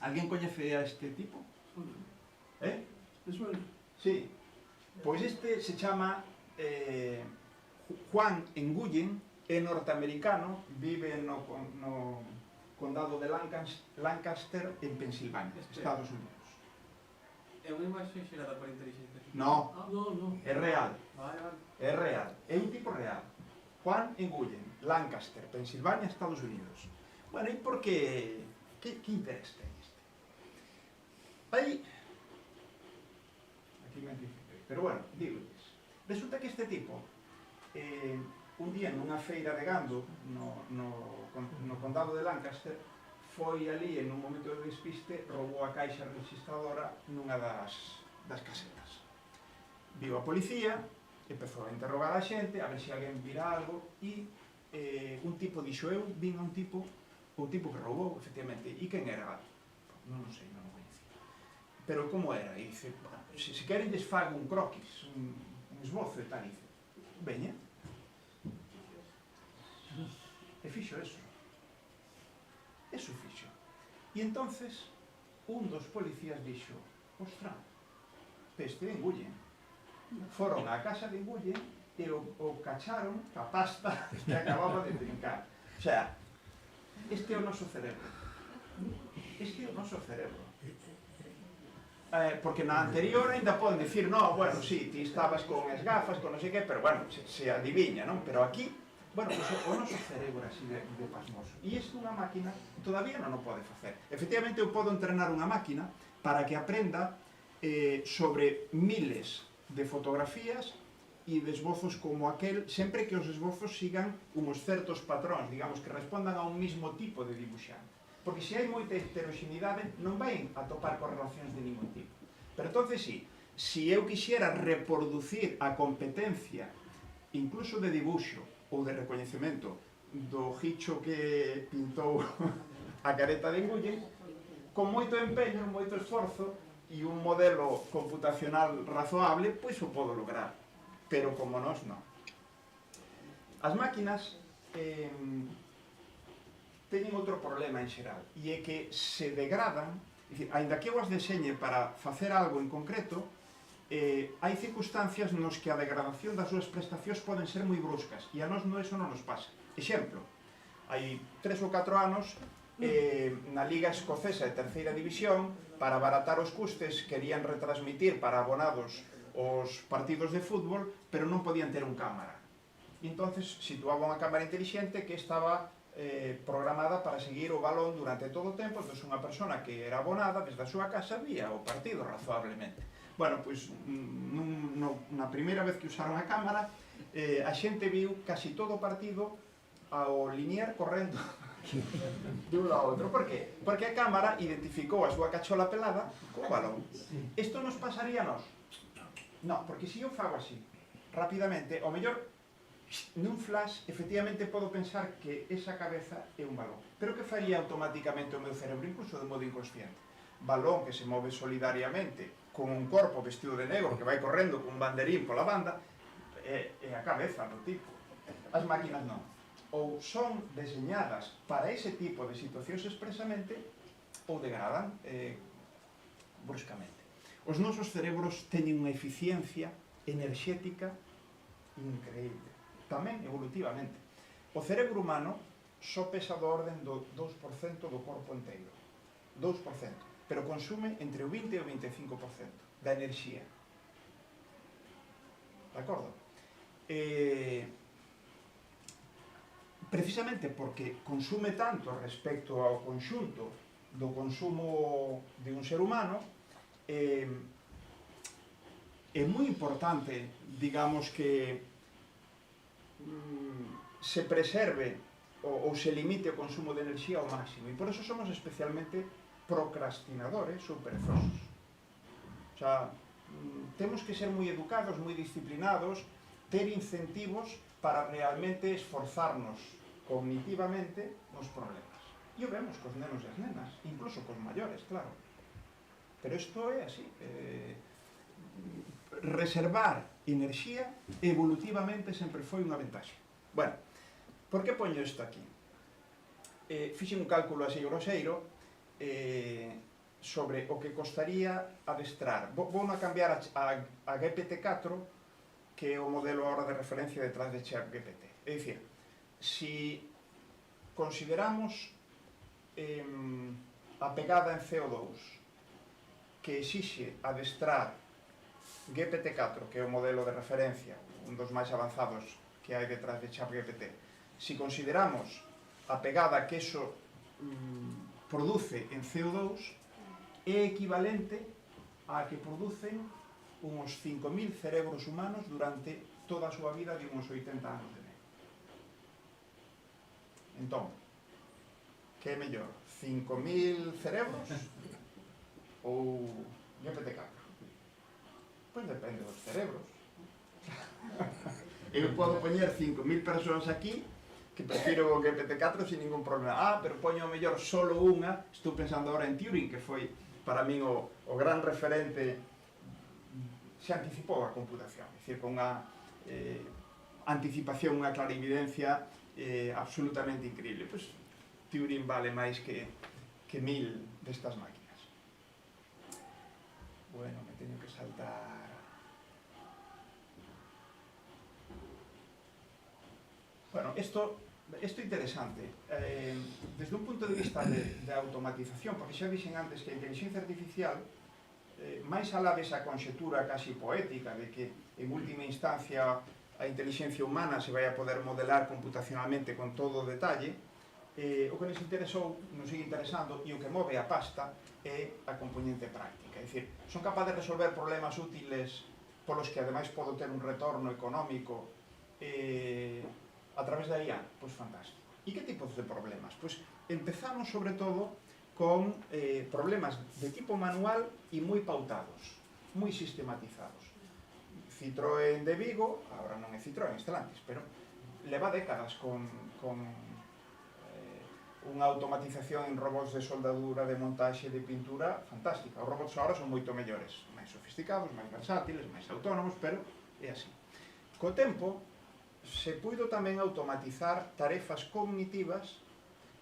Alguén coñece a este tipo? Me suena. Sí. Pois este se chama Juan Nguyen, é norteamericano, vive no condado de Lancaster, en Pensilvania, Estados Unidos. É unha imaxe xerada por inteligencia artificial? No, No. é real, Vale. é real, é un tipo real. Juan Nguyen, Lancaster, Pensilvania, Estados Unidos. Bueno, e por que interés ten este? Aí, aquí me anticipei, pero bueno, digo-lles. Resulta que este tipo, un día nunha feira de gando no condado de Lancaster, foi ali en un momento de despiste, roubou a caixa registradora nunha das casetas. Viu a policía, empezou a interrogar a xente, a ver se alguén vira algo, e un tipo dixo, eu vin a un tipo, o tipo que roubou, efectivamente, e quen era? Non o sei, non o coñecía. Pero como era? E dice, se queren lles fago un croquis, un esbozo e tal, e dice, veña. E fixo eso. Eso fixo. E entonces, un dos policías dixo, ostra, este de Nguyen. Foron á casa de Nguyen e o cacharon a pasta que acababa de brincar. O sea, este é o noso cerebro. Este é o noso cerebro. Porque na anterior ainda poden dicir, no, bueno, sí, ti estabas con as gafas, con non sei que, pero bueno, se adiviña, non? Pero aquí, bueno, pues, o noso cerebro así de pasmoso. E isto unha máquina todavía non o pode facer. Efectivamente, eu podo entrenar unha máquina para que aprenda sobre miles de fotografías e de esbozos como aquel, sempre que os esbozos sigan uns certos patróns, digamos, que respondan a un mismo tipo de dibuixante. Porque se hai moita heteroxeneidade, non vai a topar correlacións de ningún tipo. Pero entonces sí, se eu quixera reproducir a competencia, incluso de dibuixo ou de recoñecemento, do Hicho que pintou a careta de Nguyen, con moito empeño, moito esforzo e un modelo computacional razoable, pois o podo lograr. Pero como nós non. As máquinas teñen outro problema en xeral, e é que se degradan, aínda que eu as deseñe para facer algo en concreto, hai circunstancias nos que a degradación das súas prestacións poden ser moi bruscas, e a nós eso non nos pasa. Exemplo, hai 3 ou 4 anos, na Liga Escocesa de Terceira División, para abaratar os custes, querían retransmitir para abonados os partidos de fútbol, pero non podían ter un cámara. E entonces situaban unha cámara inteligente que estaba programada para seguir o balón durante todo o tempo, entón unha persona que era abonada desde a súa casa vía o partido razoablemente. Bueno, pois na primeira vez que usaron a cámara, a xente viu casi todo o partido ao Linier correndo de un ao outro. Por qué? Porque a cámara identificou a súa cachola pelada co balón. Isto nos pasaría a nós? Non, porque se eu fago así, rapidamente, ao mellor nun flash, efectivamente, podo pensar que esa cabeza é un balón. Pero que faría automáticamente o meu cerebro, incluso de modo inconsciente? Balón que se move solidariamente, con un corpo vestido de negro que vai correndo con un banderín pola banda, é a cabeza do tipo. As máquinas non. Ou son deseñadas para ese tipo de situacións expresamente, ou degradan bruscamente. Os nosos cerebros teñen unha eficiencia enerxética increíble. Tamén evolutivamente. O cerebro humano só pesa do orden do 2% do corpo inteiro. 2%. Pero consume entre o 20 e o 25% da enerxía. De acordo? Precisamente porque consume tanto respecto ao conxunto do consumo de un ser humano, é moi importante, digamos, que se preserve ou se limite o consumo de enerxía ao máximo, e por eso somos especialmente procrastinadores ou perezosos. O sea, temos que ser moi educados, moi disciplinados, ter incentivos para realmente esforzarnos cognitivamente nos problemas. E o vemos cos nenos e as nenas, incluso cos maiores, claro. Pero isto é así. Reservar enerxía evolutivamente sempre foi unha ventaxa. Bueno, por que poño isto aquí? Fixen un cálculo así groseiro sobre o que costaría adestrar. Vou a cambiar a GPT-4, que é o modelo ahora de referencia detrás de ChatGPT. É dicir, si consideramos a pegada en CO2 que exixe adestrar GPT-4, que é o modelo de referencia, un dos máis avanzados que hai detrás de ChatGPT, si consideramos a pegada que eso produce en CO2, é equivalente a que producen uns 5.000 cerebros humanos durante toda a súa vida de uns 80 anos de medio. Entón, que é mellor? 5.000 cerebros ou GPT-4? Pois depende dos cerebros. Eu podo poñer 5.000 persoas aquí que prefiro o GPT-4 sin ningún problema. Pero poño mellor solo unha. Estou pensando agora en Turing, que foi para min o gran referente, se anticipou a computación, é dicir, con unha anticipación, unha clarividencia absolutamente increíble. Pois Turing vale máis que 1.000 destas máquinas. Bueno, me teño que saltar. Bueno, isto é interesante. Desde un punto de vista de automatización, porque xa dixen antes que a inteligencia artificial, máis alá desa conxetura casi poética de que en última instancia a inteligencia humana se vai a poder modelar computacionalmente con todo o detalle, o que nos interesou, nos sigue interesando, e o que move a pasta é a componente práctica. É dicir, son capaz de resolver problemas útiles polos que ademais podo ter un retorno económico a través da IA? Pois fantástico. E que tipos de problemas? Pois empezamos sobre todo con problemas de tipo manual e moi pautados, moi sistematizados. Citroën de Vigo, agora non é Citroën, Stellantis, pero leva décadas con unha automatización en robots de soldadura, de montaxe, de pintura fantástica. Os robots agora son moito mellores, máis sofisticados, máis versátiles, máis autónomos, pero é así. Co tempo, se puido tamén automatizar tarefas cognitivas,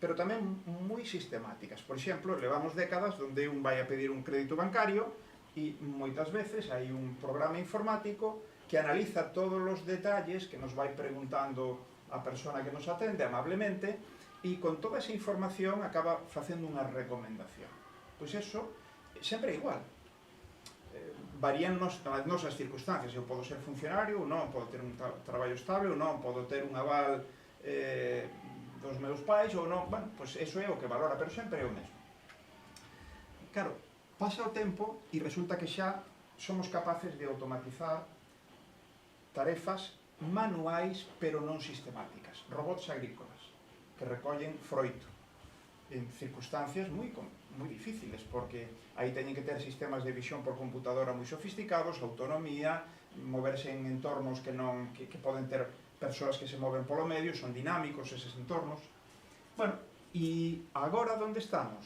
pero tamén moi sistemáticas. Por exemplo, levamos décadas onde un vai a pedir un crédito bancario e moitas veces hai un programa informático que analiza todos os detalles que nos vai preguntando a persona que nos atende amablemente e con toda esa información acaba facendo unha recomendación. Pois eso sempre é igual. Varían as nosas circunstancias. Eu podo ser funcionario ou non, podo ter un traballo estable ou non, podo ter un aval dos meus pais ou non. Bueno, pois eso é o que valora, pero sempre é o mesmo. Claro, pasa o tempo e resulta que xa somos capaces de automatizar tarefas manuais pero non sistemáticas. Robots agrícolas que recollen froito en circunstancias moi difíciles, porque aí teñen que ter sistemas de visión por computadora moi sofisticados, autonomía, moverse en entornos que poden ter persoas que se moven polo medio, son dinámicos eses entornos. Bueno, e agora onde estamos?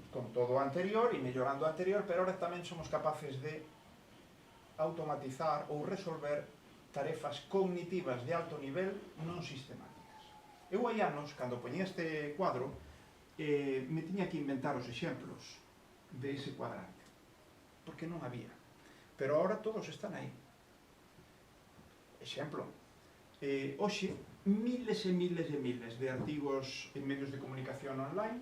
Con todo o anterior e mellorando o anterior, pero agora tamén somos capaces de automatizar ou resolver tarefas cognitivas de alto nivel non sistemáticas. Eu hai anos, cando poñía este cuadro, me tiña que inventar os exemplos de ese cuadrante, porque non había. Pero agora todos están aí. Exemplo, hoxe, miles e miles e miles de artigos en medios de comunicación online,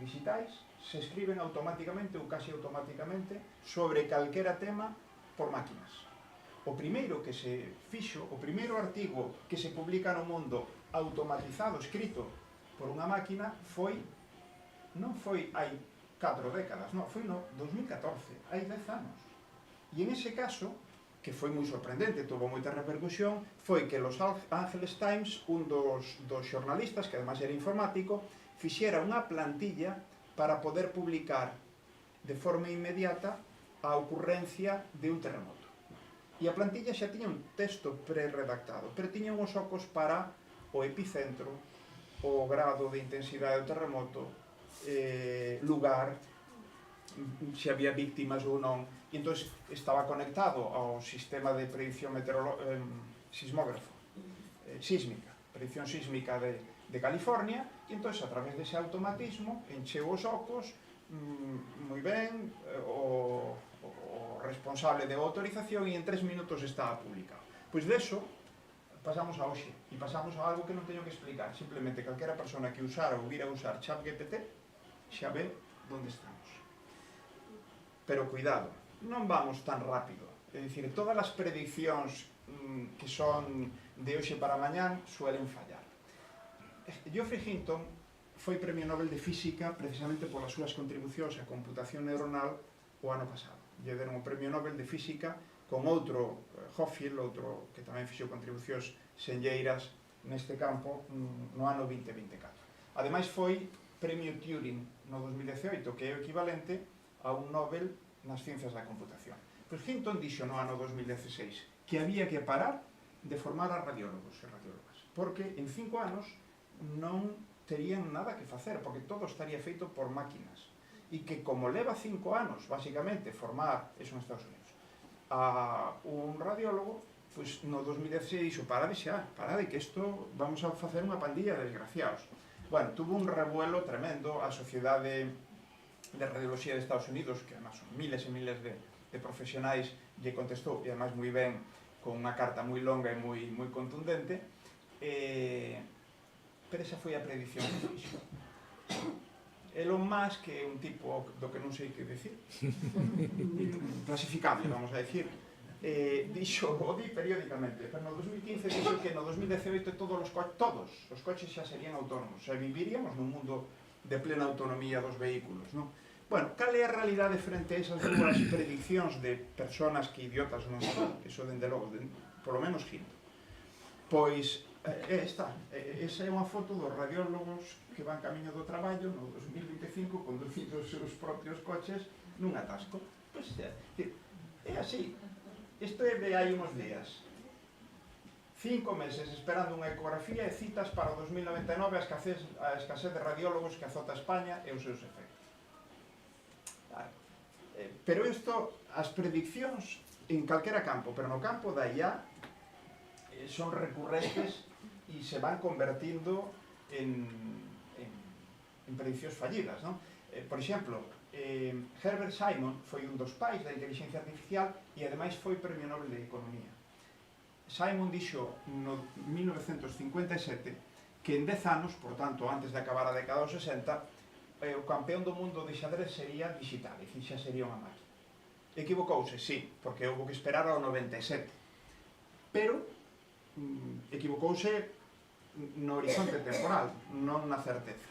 digitais, se escriben automáticamente ou casi automáticamente sobre calquera tema por máquinas. O primeiro que se fixo, o primeiro artigo que se publica no mundo automatizado, escrito por unha máquina, non foi hai 4 décadas, non, foi no 2014, hai 10 anos. E en ese caso, que foi moi sorprendente, tuvo moita repercusión, foi que Los Angeles Times, un dos xornalistas, que además era informático, fixera unha plantilla para poder publicar de forma inmediata a ocurrencia de un terremoto. E a plantilla xa tiña un texto pre-redactado, pero tiña uns ocos para o epicentro, o grado de intensidade do terremoto, lugar, se había víctimas ou non, e entón estaba conectado ao sistema de predicción sísmica, predicción sísmica de California, e entón a través dese automatismo encheu os ocos, moi ben, o responsable de autorización, e en 3 minutos estaba publicado. Pois deso pasamos a hoxe, e pasamos a algo que non teño que explicar, simplemente calquera persona que usara ou vira usar ChatGPT xa ve onde estamos. Pero cuidado, non vamos tan rápido, é dicir, todas as prediccións que son de hoxe para mañán suelen fallar. Geoffrey Hinton foi Premio Nobel de Física precisamente polas súas contribucións á computación neuronal o ano pasado. Lle deron o Premio Nobel de Física con outro, Hopfield, outro que tamén fixo contribucións senlleiras neste campo no ano 2024. Ademais foi Premio Turing no 2018, que é o equivalente a un Nobel nas ciencias da computación. Pois Hinton dixo no ano 2016 que había que parar de formar a radiólogos e radiólogas, porque en 5 anos non terían nada que facer, porque todo estaría feito por máquinas, e que como leva 5 anos, basicamente, formar, eso en Estados Unidos, a un radiólogo, pois no 2016 dixo, parade xa, parade, que isto vamos a facer unha pandilla de desgraciados. Bueno, tuvo un revuelo tremendo a Sociedade de Radioloxía de Estados Unidos, que además son miles e miles de profesionais, lle contestou, e además moi ben, con unha carta moi longa e moi contundente, pero esa foi a predicción que fixo. Elon Musk, que é un tipo do que non sei que decir, clasificable, vamos a decir, dixo, o di periódicamente, pero no 2015 dixo que no 2018 todos os coches xa serían autónomos, xa viviríamos nun mundo de plena autonomía dos vehículos, non? Bueno, cal é a realidade frente a esas dúas prediccións de personas que idiotas non son? Eso, dende logo, polo menos Hinton. Pois, esa é unha foto dos radiólogos que van camiño do traballo no 2025 conducindo os seus propios coches nun atasco. Pois é así. Isto é de hai uns días. 5 meses esperando unha ecografía e citas para o 2099 a escasez de radiólogos que azota España e os seus efectos. Pero isto, as prediccións en calquera campo, pero no campo da IA son recurrentes e se van convertindo en prediccións fallidas, non? Por exemplo, Herbert Simon foi un dos pais da inteligencia artificial e ademais foi Premio Nobel de Economía. Simon dixo no 1957 que en 10 anos, por tanto, antes de acabar a década dos 60, o campeón do mundo de xadrez sería digital, e xa sería unha máquina. Equivocouse, sí, porque houve que esperar ao 97. Pero equivocouse no horizonte temporal, non na certeza.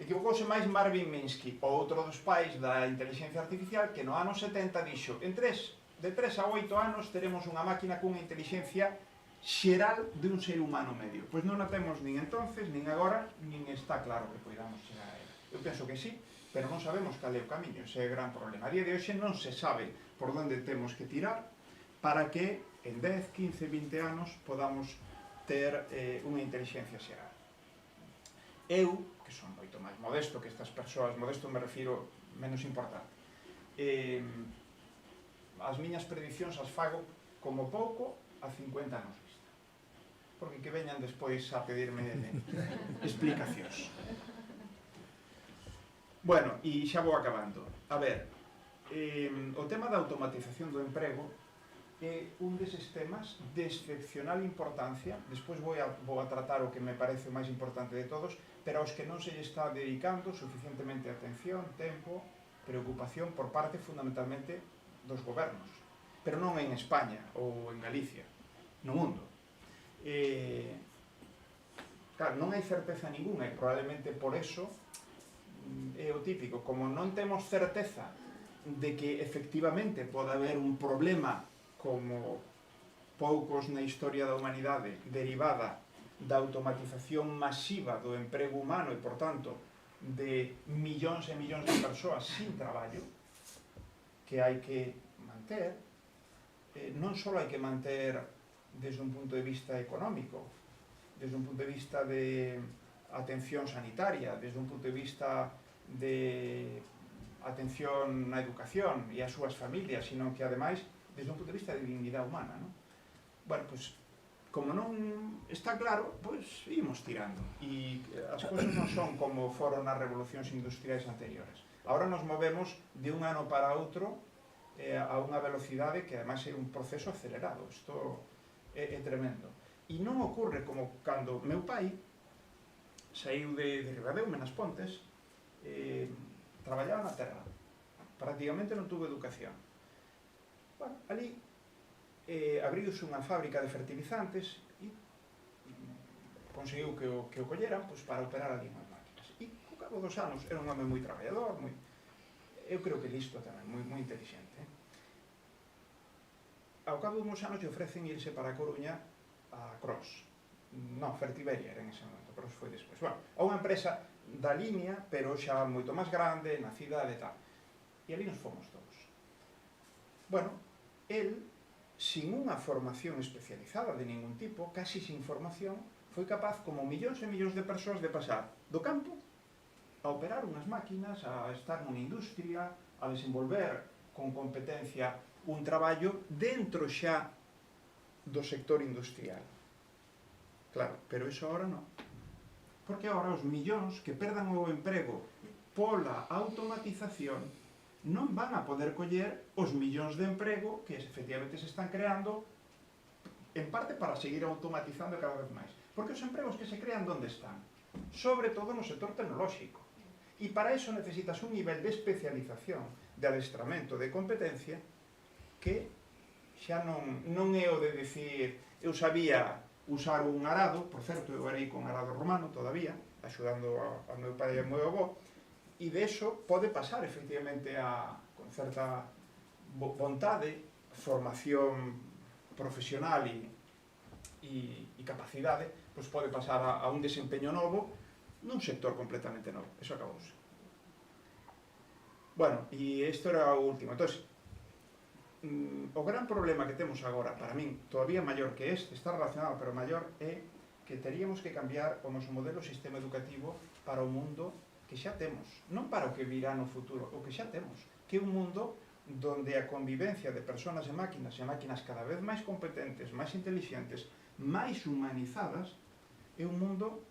Equivocouse máis Marvin Minsky, o outro dos pais da inteligencia artificial, que no ano 70 dixo, de 3 a 8 anos teremos unha máquina cunha inteligencia xeral de un ser humano medio. Pois non a temos nin entonces, nin agora, nin está claro que poidamos chegar a ela. Eu penso que sí, pero non sabemos cal é o camiño, ese é o gran problema. A día de hoxe non se sabe por onde temos que tirar para que en 10, 15, 20 anos podamos ter unha inteligencia xeral. Eu, que son moito máis modesto que estas persoas, modesto me refiro menos importante, as miñas prediccións as fago como pouco a 50 anos vista, porque que veñan despois a pedirme explicacións. Bueno, e xa vou acabando. A ver, o tema da automatización do emprego é un deses temas de excepcional importancia. Despois vou a tratar o que me parece o máis importante de todos, pero aos que non se lle está dedicando suficientemente atención, tempo, preocupación por parte fundamentalmente dos gobernos, pero non en España ou en Galicia, no mundo. Claro, non hai certeza ninguna e probablemente por eso é o típico, como non temos certeza de que efectivamente pode haber un problema como poucos na historia da humanidade derivada da automatización masiva do emprego humano e, por tanto, de millóns e millóns de persoas sin traballo, que hai que manter, non só hai que manter desde un punto de vista económico, desde un punto de vista de atención sanitaria, desde un punto de vista de atención na educación e as súas familias, sino que ademais desde un punto de vista de dignidade humana, non? Bueno, pois, como non está claro, pois imos tirando. E as cousas non son como foron nas revolucións industriais anteriores. Ahora nos movemos de un ano para outro a unha velocidade que ademais é un proceso acelerado. Isto é tremendo. E non ocorre como cando meu pai saiu de Ribadeume nas Pontes, traballaba na terra, prácticamente non tuvo educación. Bueno, ali abriuse unha fábrica de fertilizantes e conseguiu que o colleran pois, para operar ali unhas máquinas. E ao cabo dos anos era un home moi traballador, eu creo que listo tamén, moi inteligente. Ao cabo de uns anos lle ofrecen irse para a Coruña a Cros. Non, Fertiberia era en ese momento, Cros foi despois. Bueno, a unha empresa da línea, pero xa moito máis grande, na cidade e tal. E ali nos fomos todos. Bueno, el, sin unha formación especializada de ningún tipo, casi sin formación, foi capaz, como millóns e millóns de persoas, de pasar do campo a operar unhas máquinas, a estar nunha industria, a desenvolver con competencia un traballo dentro xa do sector industrial. Claro, pero iso agora non. Porque agora os millóns que perdan o emprego pola automatización non van a poder coller os millóns de emprego que efectivamente se están creando en parte para seguir automatizando cada vez máis. Porque os empregos que se crean, onde están? Sobre todo no sector tecnolóxico. E para eso necesitas un nivel de especialización, de adestramento, de competencia, que xa non é o de dicir eu sabía usar un arado, por certo, eu erei con arado romano todavía, axudando ao meu pai e ao meu avó, e de eso pode pasar efectivamente con certa vontade, formación profesional e capacidade, pois pode pasar a un desempeño novo nun sector completamente novo. Eso acabouse. Bueno, e isto era o último. Entón, o gran problema que temos agora, para min, todavía maior que este, está relacionado, pero maior, é que teríamos que cambiar o noso modelo sistema educativo para o mundo que xa temos, non para o que virá no futuro, o que xa temos, que é un mundo donde a convivencia de persoas e máquinas cada vez máis competentes, máis inteligentes, máis humanizadas, é un mundo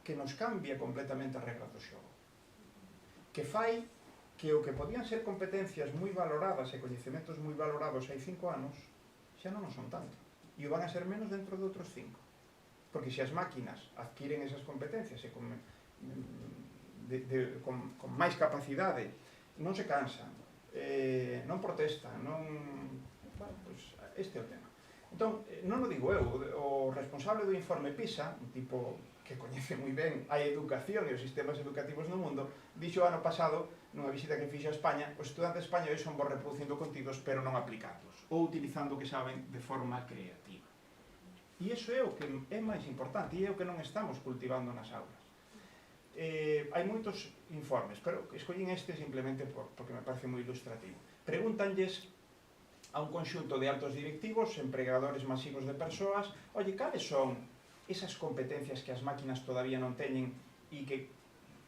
que nos cambia completamente as regras do xogo. Que fai que o que podían ser competencias moi valoradas e coñecementos moi valorados hai 5 anos, xa non son tanto. E o van a ser menos dentro de outros 5. Porque se as máquinas adquiren esas competencias e con máis capacidade, non se cansan, non protestan, Bueno, pois este é o tema. Entón, non o digo eu, o responsable do informe PISA, un tipo que coñece moi ben a educación e os sistemas educativos no mundo, dixo ano pasado, nunha visita que fixo a España, os estudantes españoles son bons reproducindo contidos, pero non aplicándoos, ou utilizando o que saben de forma creativa. E iso é o que é máis importante, e é o que non estamos cultivando nas aulas. Hai moitos informes, pero escollín este simplemente porque me parece moi ilustrativo. Pregúntanlles a un conxunto de altos directivos, empregadores masivos de persoas, oye, cales son esas competencias que as máquinas todavía non teñen e que,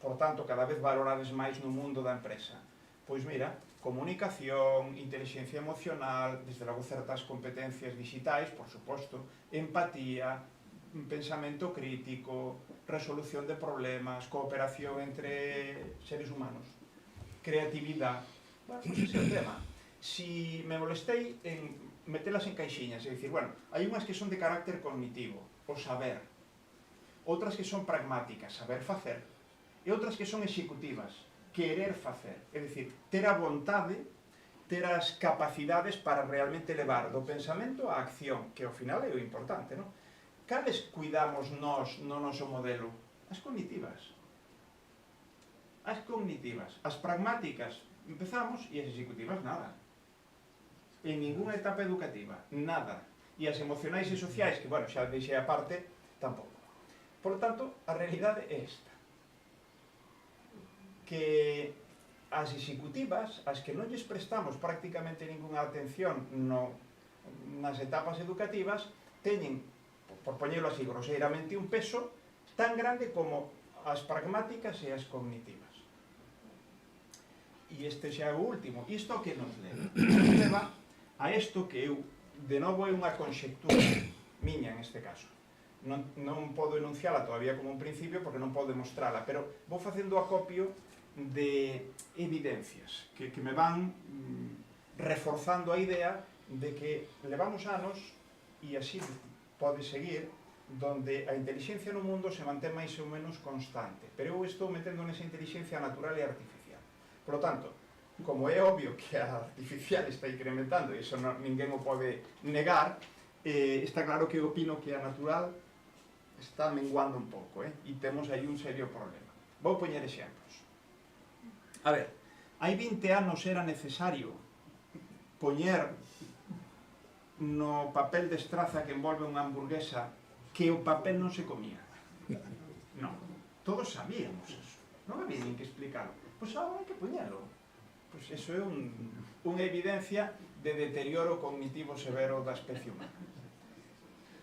por tanto, cada vez valorades máis no mundo da empresa? Pois mira, comunicación, inteligencia emocional, desde logo certas competencias digitais, por suposto, empatía, pensamento crítico, resolución de problemas, cooperación entre seres humanos, creatividade. Bueno, pois ese é o tema. Si me molestei en metelas en caixinhas, é dicir, bueno, hai unhas que son de carácter cognitivo, o saber, outras que son pragmáticas, saber facer, e outras que son executivas, querer facer, é dicir, ter a vontade, ter as capacidades para realmente levar do pensamento á acción, que ao final é o importante, non? Cales cuidamos nós no noso modelo? As cognitivas. As cognitivas. As pragmáticas empezamos e as executivas nada. En ninguna etapa educativa, nada. E as emocionais e sociais, que, bueno, xa deixei a parte, tampouco. Por lo tanto, a realidade é esta. Que as executivas, as que non lles prestamos prácticamente ninguna atención nas etapas educativas, teñen, por poñelo así groseiramente, un peso tan grande como as pragmáticas e as cognitivas. E este xa é o último. Isto que nos leva? Nos leva a isto que eu, de novo, é unha conxectura miña en este caso. Non podo enunciala todavía como un principio porque non podo demostrala, pero vou facendo acopio de evidencias que me van reforzando a idea de que levamos anos, e así pode seguir, donde a inteligencia no mundo se mantén máis ou menos constante, pero eu estou metendo nesa inteligencia natural e artificial. Por lo tanto, como é obvio que a artificial está incrementando, e iso ninguén o pode negar, está claro que eu opino que a natural está menguando un pouco, e temos aí un serio problema. Vou poñer exemplos. A ver, hai 20 anos era necesario poñer no papel de estraza que envolve unha hamburguesa que o papel non se comía. Non, todos sabíamos eso. Non había nin que explicarlo. Pois agora hai que poñelo. Pois eso é unha evidencia de deterioro cognitivo severo da especie humana.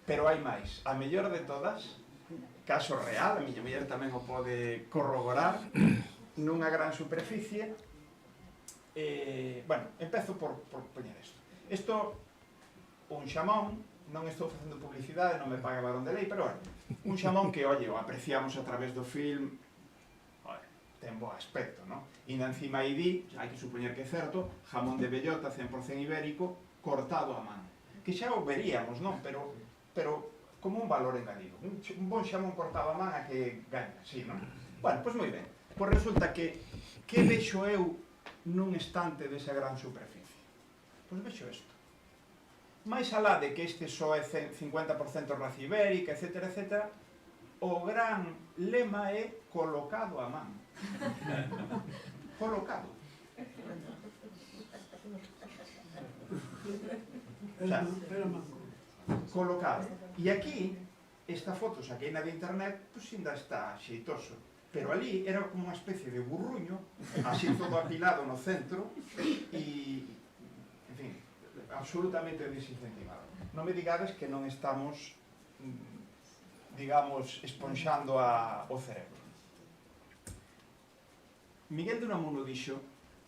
Pero hai máis. A mellor de todas, caso real, a miña muller tamén o pode corroborar, nunha gran superficie. Bueno, empezo por poñer isto. Isto, un xamón, non estou facendo publicidade, non me paga Barón de Lei, pero bueno, un xamón que, oye, o apreciamos a través do film, ten bo aspecto, non? E encima aí di, hai que supoñer que é certo, jamón de bellota 100% ibérico, cortado a man. Que xa o veríamos, non? Pero como un valor engadido. Un bon xamón cortado a man a que gaña, sí, non? Bueno, pois moi ben. Pois resulta que vexo eu nun estante desa gran superficie? Pois vexo isto. Mais alá de que este só é 50% raza ibérica, etc., etc., o gran lema é colocado a man. Colocado. O sea, colocado. E aquí, esta foto saqueina de internet, pois ainda está xeitoso. Pero ali era como unha especie de burruño, así todo apilado no centro, e, en fin, absolutamente desincentivado. Non me digades que non estamos, digamos, esponxando o cerebro. Miguel de Unamuno dixo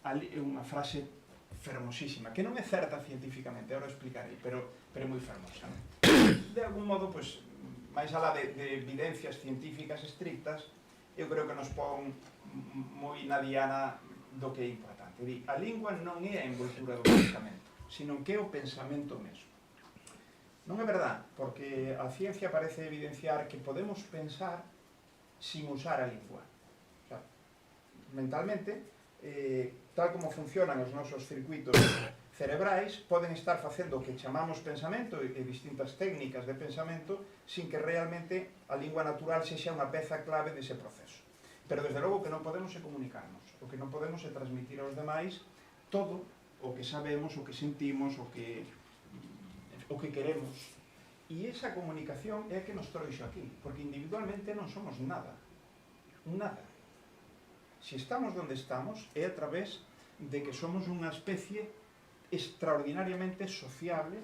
unha frase fermosísima, que non é certa científicamente, agora o explicarei, pero é moi fermosa. De algún modo, pois, máis alá de evidencias científicas estrictas, eu creo que nos pon moi na diana do que é importante. A lingua non é a envoltura do pensamento, sino que é o pensamento mesmo. Non é verdad, porque a ciencia parece evidenciar que podemos pensar sin usar a lingua. Mentalmente, tal como funcionan os nosos circuitos cerebrais, poden estar facendo o que chamamos pensamento e distintas técnicas de pensamento sin que realmente a lingua natural sexa unha peza clave dese proceso. Pero desde logo que non podemos é comunicarnos, o que non podemos é transmitir aos demais todo o que sabemos, o que sentimos, o que queremos. E esa comunicación é a que nos trouxo aquí, porque individualmente non somos nada. Nada. Se estamos onde estamos é a través de que somos unha especie extraordinariamente sociable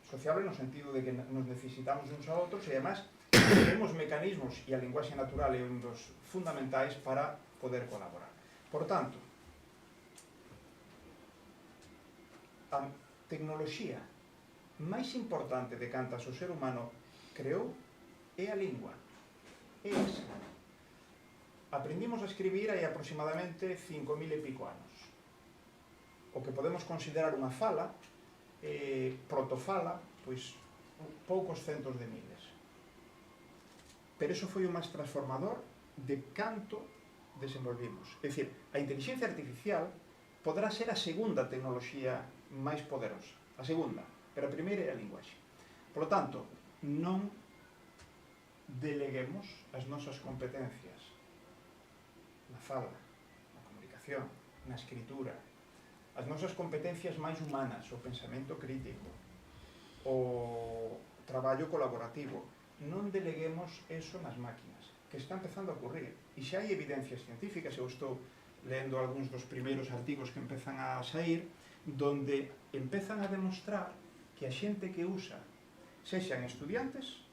no sentido de que nos necesitamos uns a outros e además temos mecanismos e a linguaxe natural é un dos fundamentais para poder colaborar. Por tanto, a tecnoloxía máis importante de cantas o ser humano creou é a lingua. É esa. Aprendimos a escribir hai aproximadamente 5.000 e pico anos. O que podemos considerar unha fala, protofala, pois poucos centos de miles. Pero iso foi o máis transformador de canto desenvolvimos. É dicir, a inteligencia artificial poderá ser a segunda tecnoloxía máis poderosa. A segunda, pero a primeira é a linguaxe. Por lo tanto, non deleguemos as nosas competencias na fala, na comunicación, na escritura, as nosas competencias máis humanas, o pensamento crítico, o traballo colaborativo, non deleguemos eso nas máquinas, que está empezando a ocurrir. E xa hai evidencias científicas, eu estou lendo algúns dos primeiros artigos que empezan a sair, donde empezan a demostrar que a xente que usa, sexan estudiantes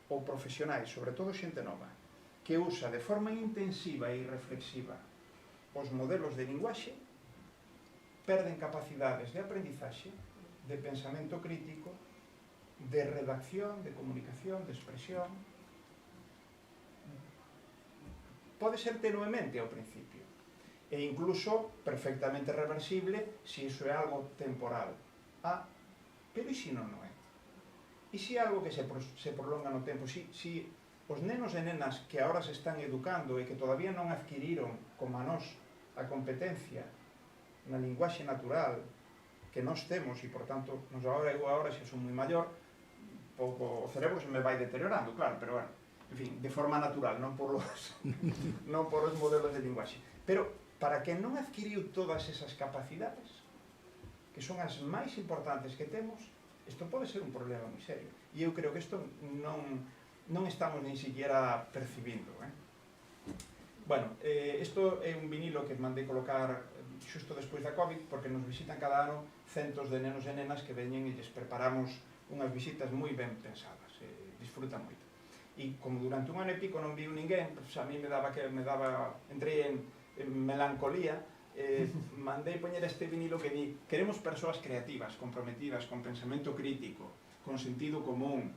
ou profesionais, sobre todo xente nova, que usa de forma intensiva e reflexiva os modelos de linguaxe, perden capacidades de aprendizaxe, de pensamento crítico, de redacción, de comunicación, de expresión. Pode ser tenuemente ao principio, e incluso perfectamente reversible se iso é algo temporal. Pero e se non é? E se é algo que se prolonga no tempo? Se os nenos e nenas que agora se están educando e que todavía non adquiriron, como a nós, a competencia na linguaxe natural que nós temos, e por tanto, eu agora xa son moi maior, o cerebro se me vai deteriorando, claro, pero bueno, en fin, de forma natural, non por os modelos de linguaxe. Pero para quen non adquiriu todas esas capacidades, que son as máis importantes que temos, isto pode ser un problema moi serio. E eu creo que isto non estamos nin siquiera percibindo. Bueno, isto é un vinilo que mandei colocar xusto despois da COVID, porque nos visitan cada ano centos de nenos e nenas que veñen e lles preparamos unhas visitas moi ben pensadas, disfrutan moito. E como durante un ano e pico non viu ninguén, pues a mí entrei en melancolía, mandei poñer este vinilo que di: queremos persoas creativas, comprometidas, con pensamento crítico, con sentido común,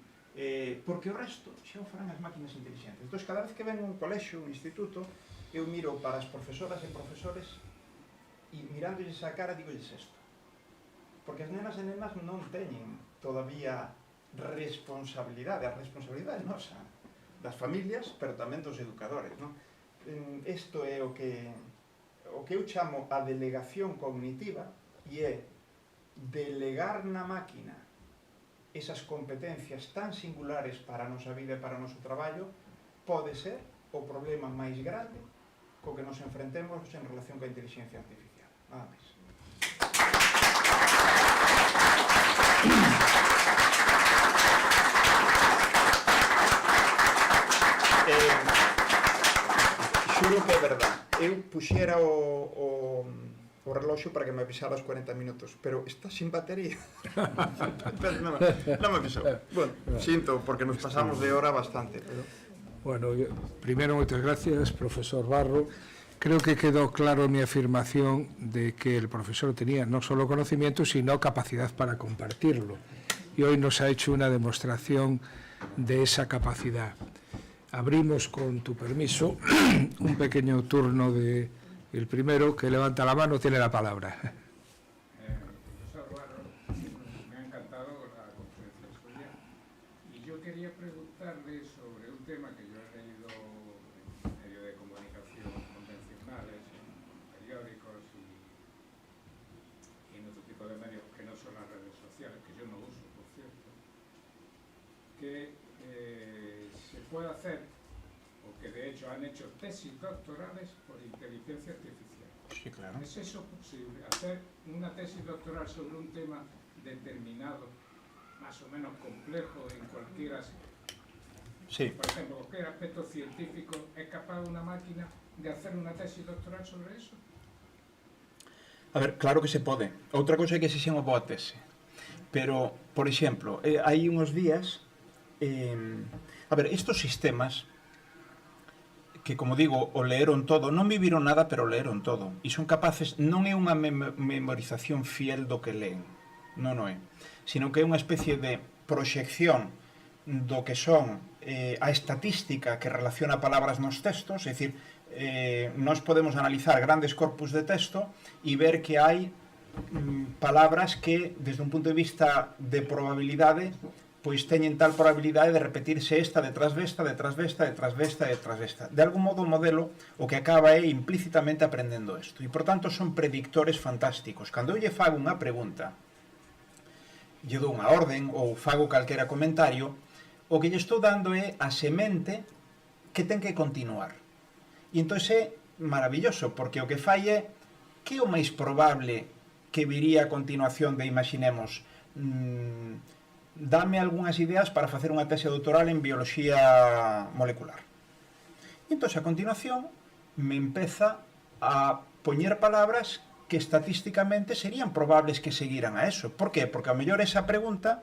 porque o resto xa o farán as máquinas inteligentes. Entón, cada vez que ven un colexo, un instituto, eu miro para as profesoras e profesores e mirándolles a cara digolles isto. Porque as nenas e nenas non teñen todavía responsabilidade, a responsabilidade nosa, das familias, pero tamén dos educadores, non? Isto é o que eu chamo a delegación cognitiva, e é delegar na máquina esas competencias tan singulares para a nosa vida e para o noso traballo, pode ser o problema máis grande co que nos enfrentemos en relación coa inteligencia artificial. Nada máis. Xuro que é verdade. Eu puxera o reloxo para que me avisara aos 40 minutos, pero está sin batería. Non me avisou. Bueno, sinto, porque nos pasamos de hora bastante. Bueno, primero, moitas gracias, profesor Barro. Creo que quedó claro mi afirmación de que el profesor tenía no solo conocimiento, sino capacidad para compartirlo. Y hoy nos ha hecho una demostración de esa capacidad. Abrimos, con tu permiso, un pequeño turno de el primero que levanta la mano tiene la palabra. Profesor Barro, me ha encantado la conferencia suya y yo quería preguntarle sobre un tema que yo he leído en medios de comunicación convencionales, en periódicos y en otro tipo de medios que no son las redes sociales, que yo no uso, por cierto, que se puede hacer, o que de hecho han hecho tesis doctorales por inteligencia artificial. Sí, claro. ¿Es eso posible? Hacer una tesis doctoral sobre un tema determinado, más o menos complejo en cualquiera, Sí. por ejemplo, cualquier aspecto científico, ¿es capaz una máquina de hacer una tesis doctoral sobre eso? A ver, claro que se pode. Outra cousa é que se xa unha boa tese. Pero, por exemplo, hai uns días... a ver, estos sistemas que, como digo, o leeron todo, non viviron nada, pero leeron todo. E son capaces, non é unha memorización fiel do que leen, non é, sino que é unha especie de proxección do que son a estatística que relaciona palabras nos textos, é dicir, nós podemos analizar grandes corpus de texto e ver que hai palabras que, desde un punto de vista de probabilidade, pois teñen tal probabilidade de repetirse esta detrás desta, detrás desta, detrás desta, detrás desta. De algún modo o modelo o que acaba é implícitamente aprendendo isto. E, por tanto, son predictores fantásticos. Cando eu lle fago unha pregunta, lle dou unha orden ou fago calquera comentario, o que lle estou dando é a semente que ten que continuar. E entón é maravilloso, porque o que fai é que é o máis probable que viría a continuación de, imaginemos, dame algunhas ideas para facer unha tese doutoral en bioloxía molecular. E entón, a continuación, me empeza a poñer palabras que estatísticamente serían probables que seguiran a eso. Por qué? Porque a mellor esa pregunta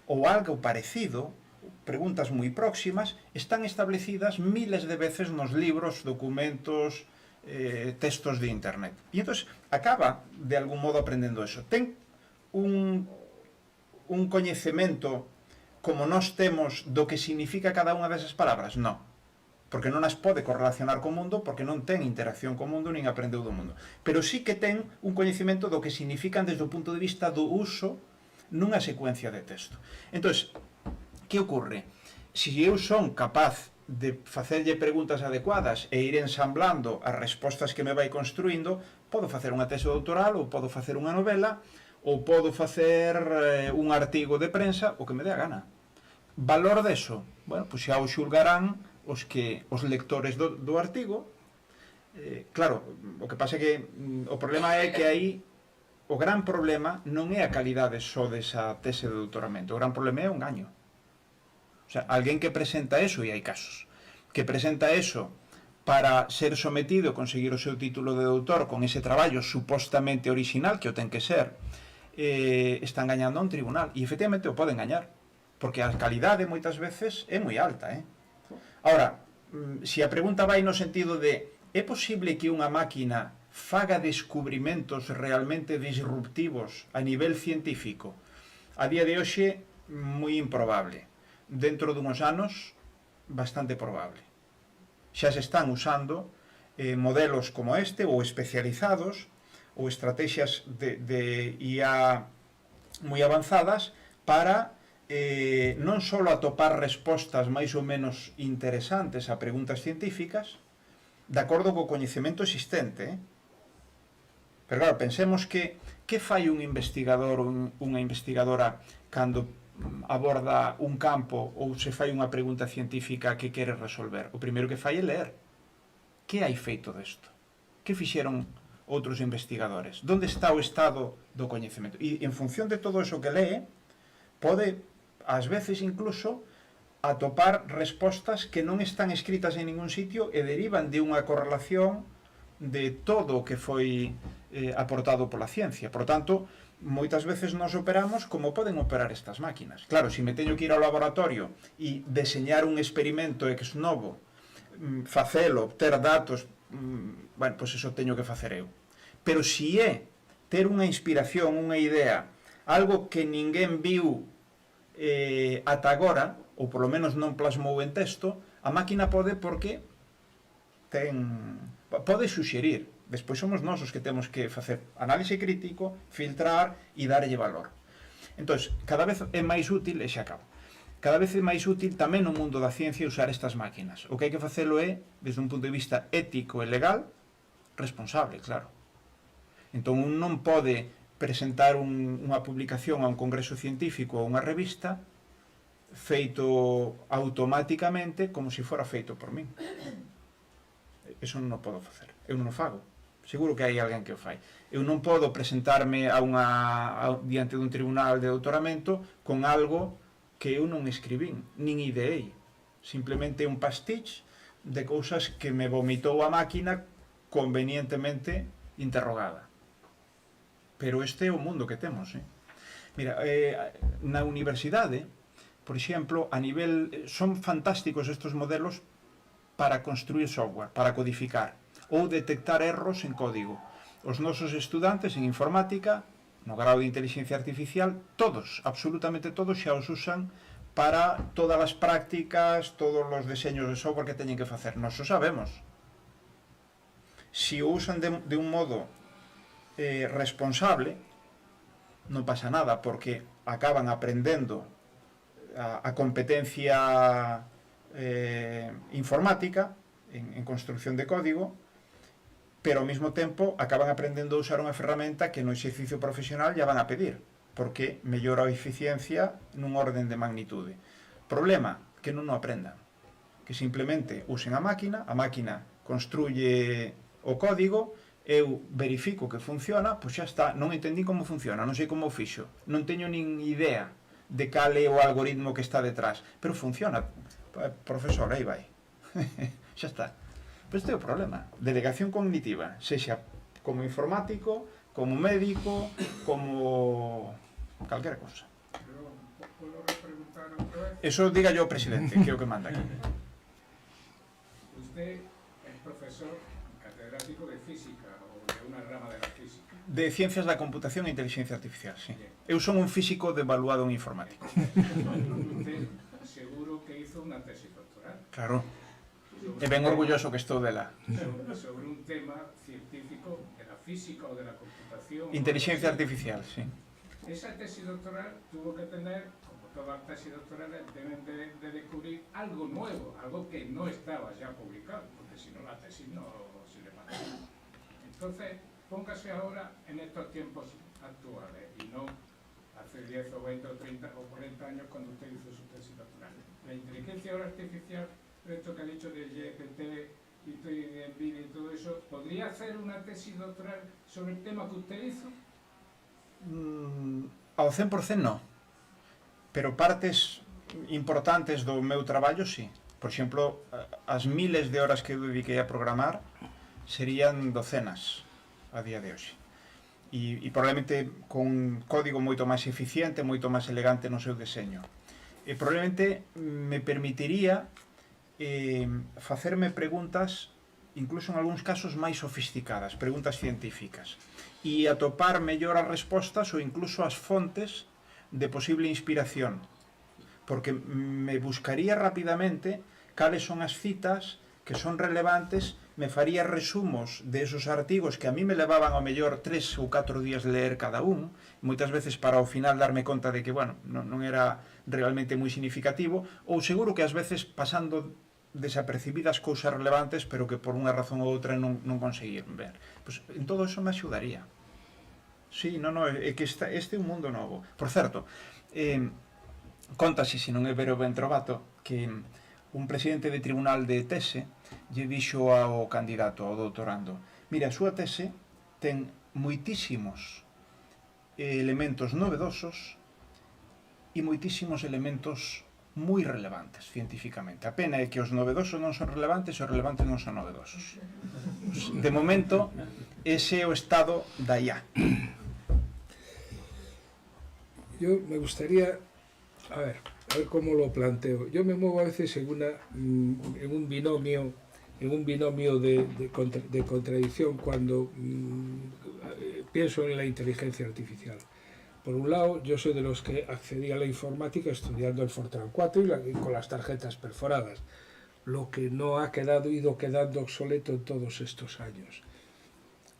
ou algo parecido, preguntas moi próximas, están establecidas miles de veces nos libros, documentos, textos de internet. E entón acaba de algún modo aprendendo eso. Ten un coñecemento como nós temos do que significa cada unha desas palabras? Non. Porque non as pode correlacionar co mundo, porque non ten interacción co mundo, nin aprendeu do mundo. Pero sí que ten un coñecemento do que significan desde o punto de vista do uso nunha secuencia de texto. Entón, que ocorre? Se eu son capaz de facerlle preguntas adecuadas e ir ensamblando as respostas que me vai construindo, podo facer unha tese doutoral, ou podo facer unha novela, ou podo facer un artigo de prensa, o que me dé a gana. Valor deso? Bueno, pois xa o xulgarán os lectores do artigo. Claro, o que pasa é que o problema é que aí o gran problema non é a calidade só desa tese de doutoramento, o gran problema é o engaño. O sea, alguén que presenta eso, e hai casos, que presenta eso para ser sometido e conseguir o seu título de doutor con ese traballo supostamente original, que o ten que ser, está engañando a un tribunal, e efectivamente o pode engañar, porque a calidade moitas veces é moi alta, Ahora, se a pregunta vai no sentido de é posible que unha máquina faga descubrimentos realmente disruptivos a nivel científico? A día de hoxe, moi improbable. Dentro dunhos anos, bastante probable. Xa se están usando modelos como este, ou especializados, ou estrategias de IA moi avanzadas para non só atopar respostas máis ou menos interesantes a preguntas científicas de acordo co coñecemento existente. Pero claro, pensemos que fai un investigador ou unha investigadora cando aborda un campo ou se fai unha pregunta científica que quere resolver. O primeiro que fai é ler. Que hai feito desto? Que fixeron outros investigadores? Donde está o estado do coñecemento? E en función de todo eso que lee, pode ás veces incluso atopar respostas que non están escritas en ningún sitio e derivan de unha correlación de todo o que foi aportado pola ciencia. Por tanto, moitas veces nos operamos como poden operar estas máquinas. Claro, se me teño que ir ao laboratorio e deseñar un experimento ex novo, facelo, ter datos, bueno, pois eso teño que facer eu. Pero se é ter unha inspiración, unha idea, algo que ninguén viu ata agora, ou polo menos non plasmou en texto, a máquina pode porque pode suxerir. Despois somos nós os que temos que facer análise crítico, filtrar e darlle valor. Entón, cada vez é máis útil, e xa acabo, cada vez é máis útil tamén no mundo da ciencia usar estas máquinas. O que hai que facelo é, desde un punto de vista ético e legal, responsable, claro. Entón, un non pode presentar unha publicación a un congreso científico ou a unha revista feito automáticamente como se fora feito por min. Eso non o podo facer. Eu non o fago. Seguro que hai alguén que o fai. Eu non podo presentarme diante dun tribunal de doutoramento con algo que eu non escribín, nin ideei. Simplemente un pastiche de cousas que me vomitou a máquina convenientemente interrogada. Pero este é o mundo que temos. Mira, na universidade, por exemplo, a nivel son fantásticos estes modelos para construir software, para codificar ou detectar erros en código. Os nosos estudantes en informática, no grado de inteligencia artificial, todos, absolutamente todos, xa os usan para todas as prácticas, todos os deseños de software que teñen que facer. Nós o sabemos. Se o usan de un modo responsable, non pasa nada, porque acaban aprendendo a competencia informática en construcción de código, pero ao mesmo tempo acaban aprendendo a usar unha ferramenta que no exercicio profesional ya van a pedir, porque mellora a eficiencia nun orden de magnitude. Problema, que non o aprendan, que simplemente usen a máquina construye o código, eu verifico que funciona, pois xa está, non entendí como funciona, non sei como o fixo, non teño nin idea de cal é o algoritmo que está detrás, pero funciona. Profesor, aí vai. Xa está. Pois este é o problema. Delegación cognitiva, sexa como informático, como médico, como calquera cousa. Pero, ¿puedo repreguntar otra vez? Eso diga yo ao presidente, que é o que manda aquí. Usted es profesor catedrático de física o de una rama de la física. De Ciencias da Computación e Inteligencia Artificial, sí. Eu son un físico devaluado en informático. Usted seguro que hizo una tesis doctoral. Claro. E ben orgulloso que estou dela. Sobre un tema científico de la física o de la computación. Inteligencia Artificial, sí. Esa tesis doctoral tuvo que tener, como todas las tesis doctorales, deben de descubrir algo nuevo, algo que no estaba ya publicado, porque si no la tesis no sirve para nada. Entonces, póngase ahora en estos tiempos actuales y no hace 10 o 20 o 30 o 40 años cuando usted hizo su tesis doctoral. La inteligencia artificial, esto que ha dicho de GPT y de NVIDIA y todo eso, ¿podría hacer una tesis doctoral sobre el tema que usted hizo? Ao 100% non. Pero partes importantes do meu traballo, sí. Por exemplo, as miles de horas que eu dediquei a programar serían docenas a día de hoxe. E probablemente con código moito máis eficiente, moito máis elegante no seu deseño. E probablemente me permitiría facerme preguntas, incluso en algúns casos máis sofisticadas, preguntas científicas, e atopar mellor as respostas ou incluso as fontes de posible inspiración, porque me buscaría rapidamente cales son as citas que son relevantes, me faría resumos de esos artigos que a mí me levaban ao mellor 3 ou 4 días de leer cada un, moitas veces para ao final darme conta de que, bueno, non era realmente moi significativo, ou seguro que ás veces pasando desapercibidas cousas relevantes, pero que por unha razón ou outra non conseguiron ver. Pois en todo eso me axudaría. Sí, é que este é un mundo novo. Por certo, contase, se non é ver o ben trovato, que un presidente de tribunal de tese lle dixo ao candidato, ao doutorando: mira, a súa tese ten moitísimos elementos novedosos e moitísimos elementos moi relevantes científicamente. A pena é que os novedosos non son relevantes e os relevantes non son novedosos. De momento, ese é o estado da IA. Yo me gustaría, a ver cómo lo planteo. Yo me muevo a veces en un binomio de contradicción cuando pienso en la inteligencia artificial. Por un lado, yo soy de los que accedí a la informática estudiando el Fortran 4 y con las tarjetas perforadas, lo que no ha ido quedando obsoleto en todos estos años.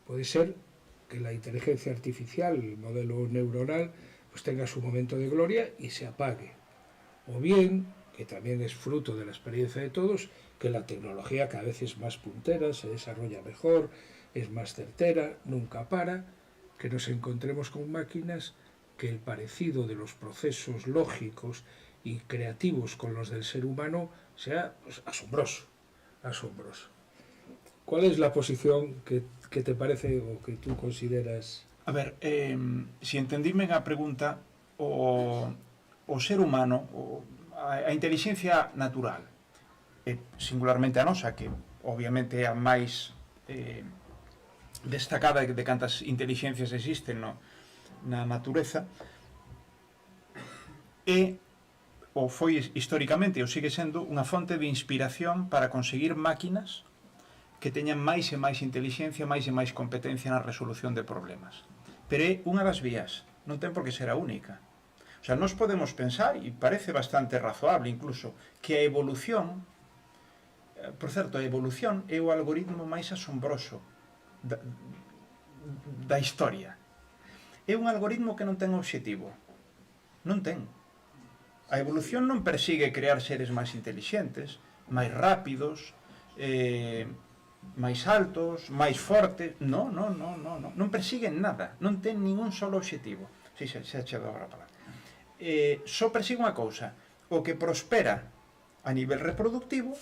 Puede ser que la inteligencia artificial, el modelo neuronal, pues tenga su momento de gloria y se apague. O bien, que también es fruto de la experiencia de todos, que la tecnología cada vez es más puntera, se desarrolla mejor, es más certera, nunca para, que nos encontremos con máquinas que el parecido de los procesos lógicos y creativos con los del ser humano sea, pues, asombroso. ¿Cuál es la posición que te parece o que tú consideras? A ver, se entendíme a pregunta, o ser humano, a inteligencia natural, singularmente a nosa, que obviamente é a máis destacada de cantas inteligencias existen na natureza, ou foi históricamente, ou sigue sendo unha fonte de inspiración para conseguir máquinas que teñan máis e máis inteligencia, máis e máis competencia na resolución de problemas. Pero é unha das vías, non ten por que ser a única. O sea, nós podemos pensar, e parece bastante razoable incluso, que a evolución, por certo, a evolución é o algoritmo máis asombroso da historia. É un algoritmo que non ten obxectivo. Non ten. A evolución non persigue crear seres máis intelixentes, máis rápidos, máis altos, máis fortes. Non persiguen nada, non ten ningún solo obxectivo. Si, xa che dou agora a palabra. Só persigue unha cousa: o que prospera a nivel reproductivo,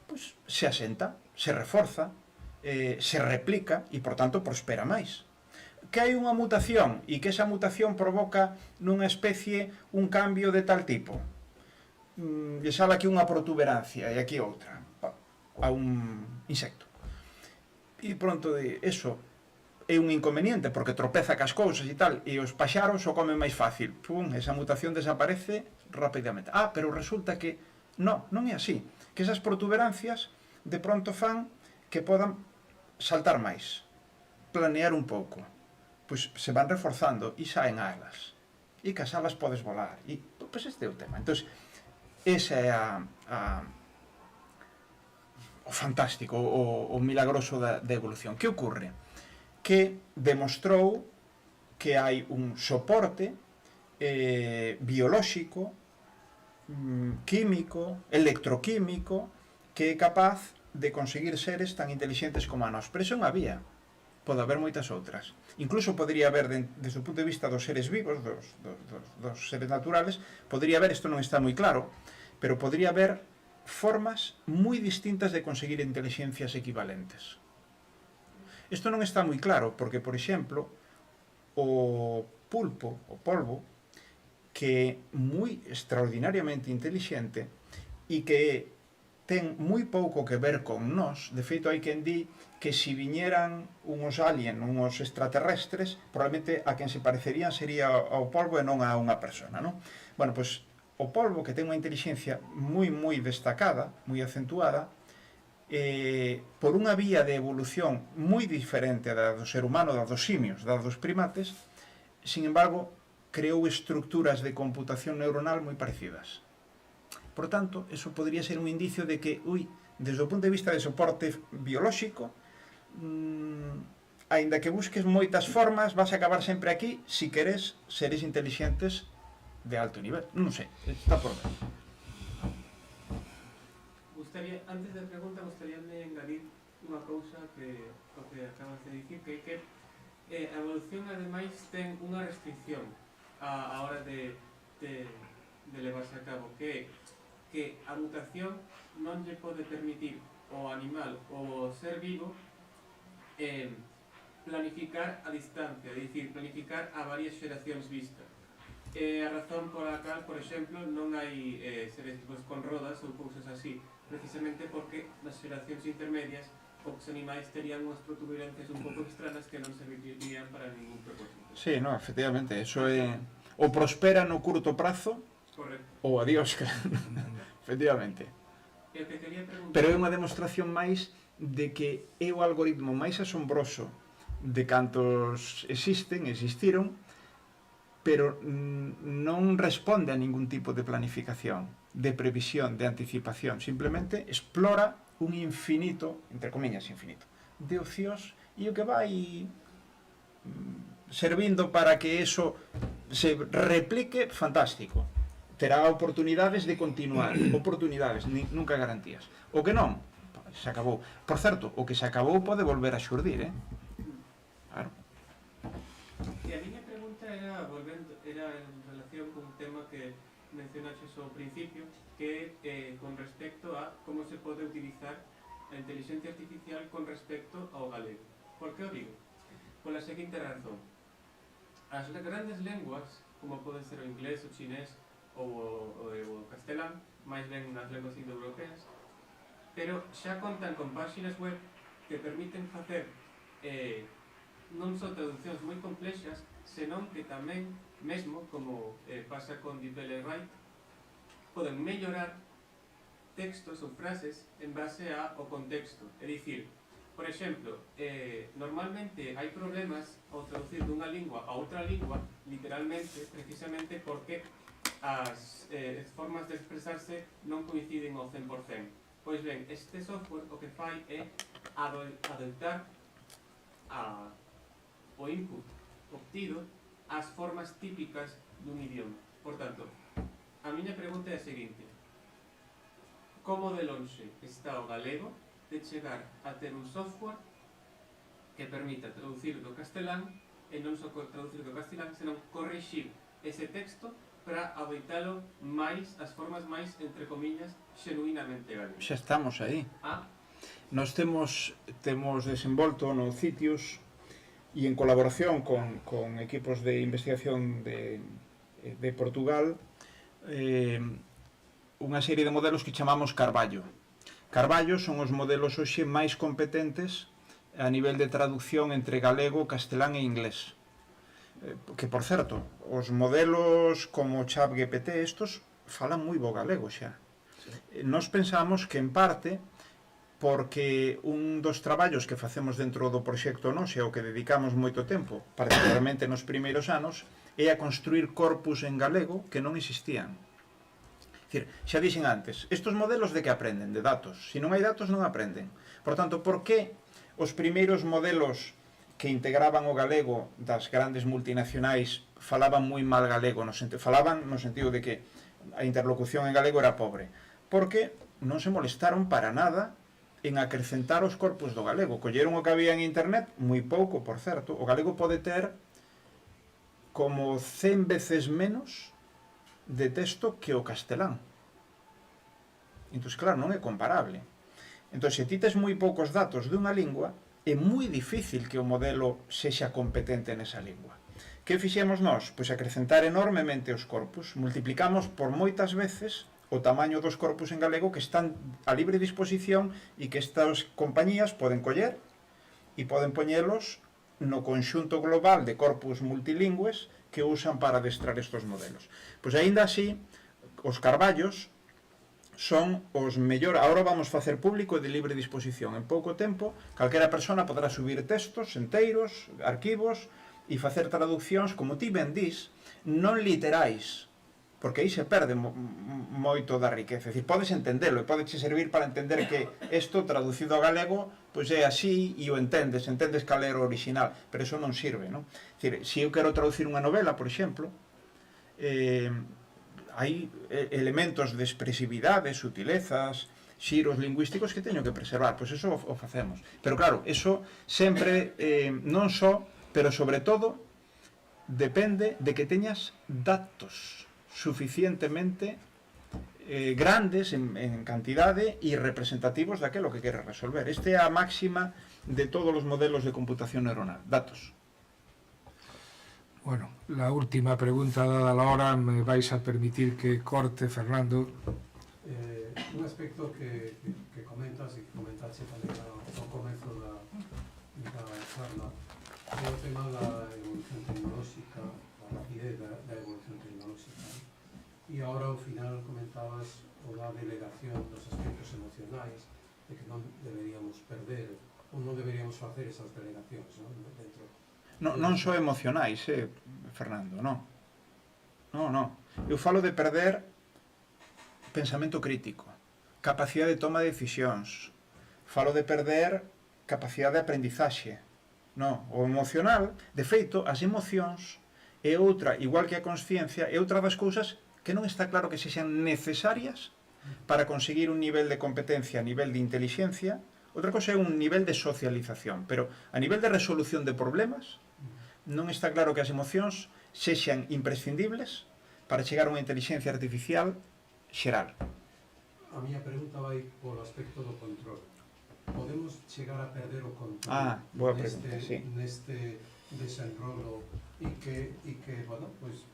pois se asenta, se reforza, se replica e, por tanto, prospera máis. Que hai unha mutación e que esa mutación provoca nunha especie un cambio de tal tipo. Lle sale aquí unha protuberancia e aquí outra. a un insecto. E pronto, eso é un inconveniente, porque tropeza cas cousas e tal, e os paxaros o comen máis fácil. Pum, esa mutación desaparece rapidamente. Pero resulta que non é así. Que esas protuberancias de pronto fan que podan saltar máis, planear un pouco. Pois se van reforzando e saen alas. E cas alas podes volar. E pois este é o tema. Entón, esa é o fantástico, o milagroso da evolución. Que ocorre? Que demostrou que hai un soporte biolóxico, químico, electroquímico, que é capaz de conseguir seres tan inteligentes como a nós. Pero iso non había. Pode haber moitas outras. Incluso podría haber, desde o punto de vista dos seres vivos, dos seres naturales, podría haber, isto non está moi claro, pero podría haber formas moi distintas de conseguir inteligencias equivalentes. Isto non está moi claro, porque, por exemplo, o pulpo, o polvo, que é moi extraordinariamente inteligente e que ten moi pouco que ver con nós. De feito, hai quen di que se viñeran unhos alien, unhos extraterrestres, probablemente a quen se parecerían sería ao polvo e non a unha persona, non? Bueno, pois o polvo, que ten unha inteligencia moi destacada, moi acentuada, por unha vía de evolución moi diferente da do ser humano, da dos simios, da dos primates, sin embargo, creou estructuras de computación neuronal moi parecidas. Por tanto, eso podría ser un indicio de que, desde o punto de vista de soporte biolóxico, aínda que busques moitas formas, vas a acabar sempre aquí se queres seres inteligentes de alto nivel. Non sei, está por ver. Antes da pregunta, gustaríame engadir unha cousa que o que acabas de dicir, que a evolución, ademais, ten unha restricción a hora de levarse a cabo, que a mutación non lle pode permitir ao animal ou ao ser vivo planificar a distancia, é dicir, planificar a varias xeracións vista. A razón pola cal, por exemplo, non hai seres vivos con rodas ou cousas así, precisamente porque nas xeracións intermedias os animais terían unhas protuberancias un pouco extranas que non servirían para ningún propósito. Sí, no, efectivamente, eso é o prospera no curto prazo. Correcto. Ou adiós, efectivamente. E o que quería preguntar... Pero é unha demostración máis de que é o algoritmo máis asombroso de cantos existiron, pero non responde a ningún tipo de planificación, de previsión, de anticipación. Simplemente explora un infinito, entre comillas infinito, de opcións, e o que vai servindo para que eso se replique, fantástico. Terá oportunidades de continuar, oportunidades, nunca garantías. O que non, se acabou. Por certo, o que se acabou pode volver a xurdir, Claro. E a miña pregunta era en relación con un tema que mencionaches ao principio, que é con respecto a como se pode utilizar a inteligencia artificial con respecto ao galego. Por que o digo? Pola seguinte razón. As grandes lenguas, como poden ser o inglés, o chinés ou o castelán, máis ben nas lenguas indoeuropeas, pero xa contan con páxinas web que permiten facer non só traduccións moi complexas, senón que tamén, mesmo, como pasa con DeepL-Write, poden mellorar textos ou frases en base ao contexto. É dicir, por exemplo, normalmente hai problemas ao traducir dunha lingua a outra lingua, literalmente, precisamente porque as formas de expresarse non coinciden ao 100%. Pois ben, este software o que fai é adaptar o input obtido ás formas típicas dun idioma. Por tanto, a miña pregunta é a seguinte: como de lonxe está o galego de chegar a ter un software que permita traducir do castelán, e non só traducir do castelán, senón corrixir ese texto para adoitalo máis, as formas máis, entre comillas, xenuinamente galegas? Xa estamos aí. Nos temos desenvolto no Citius e en colaboración con equipos de investigación de Portugal unha serie de modelos que chamamos Carballo. Carballo son os modelos hoxe máis competentes a nivel de traducción entre galego, castelán e inglés. Que, por certo, os modelos como ChatGPT estos falan moi bo galego xa. Nós pensamos que en parte porque un dos traballos que facemos dentro do proxecto NOSE ao que dedicamos moito tempo, particularmente nos primeiros anos, é a construir corpus en galego que non existían. Dicir, xa dixen antes, estos modelos de que aprenden? De datos. Se non hai datos non aprenden. Por tanto, por que os primeiros modelos que integraban o galego das grandes multinacionais falaban moi mal galego? Falaban no sentido de que a interlocución en galego era pobre. Porque non se molestaron para nada en acrecentar os corpus do galego. Colleron o que había en internet, moi pouco, por certo. O galego pode ter como 100 veces menos de texto que o castelán. Entón, claro, non é comparable. Entón, se ti tes moi poucos datos dunha lingua, é moi difícil que o modelo sexa competente nesa lingua. Que fixemos nós? Pois acrecentar enormemente os corpus. Multiplicamos por moitas veces o tamaño dos corpus en galego que están a libre disposición e que estas compañías poden coller e poden poñelos no conxunto global de corpus multilingües que usan para adestrar estos modelos. Pois aínda así, os carballos son os mellor. Agora vamos facer público de libre disposición. En pouco tempo, calquera persona poderá subir textos enteiros, arquivos, e facer traduccións, como ti ben dis, non literais, porque aí se perde moito da riqueza. É dicir, podes entendelo e podes servir para entender que isto traducido ao galego pois é así e o entendes cal é o original, pero eso non sirve, non? É dicir, se eu quero traducir unha novela, por exemplo, hai elementos de expresividade, sutilezas, xiros lingüísticos que teño que preservar, pois eso o facemos. Pero claro, eso sempre, non só, pero sobre todo, depende de que teñas datos suficientemente grandes en cantidade e representativos daquelo que queres resolver. Esta é a máxima de todos os modelos de computación neuronal. Datos. Bueno, la última pregunta dada la hora, me vais a permitir que corte, Fernando. Un aspecto que comentas e que comentaste tamén ao comezo da charla é o tema da evolución tecnolóxica, a rapidez da evolución tecnolóxica. E agora ao final comentabas o da delegación dos aspectos emocionais, de que non deberíamos perder ou non deberíamos facer esas delegacións, non? Dentro. Non só emocionais, Fernando, non. Non. Eu falo de perder pensamento crítico, capacidade de toma de decisións. Falo de perder capacidade de aprendizaxe. Non, o emocional, de feito, as emocións é outra, igual que a consciencia, é outra das cousas que non está claro que sexan necesarias para conseguir un nivel de competencia, a nivel de inteligencia. Outra cosa é un nivel de socialización, pero a nivel de resolución de problemas non está claro que as emocións sexan imprescindibles para chegar a unha inteligencia artificial xeral. A miña pregunta vai polo aspecto do control. Podemos chegar a perder o control boa pregunta, sí. Neste desenrolo e que bueno, pues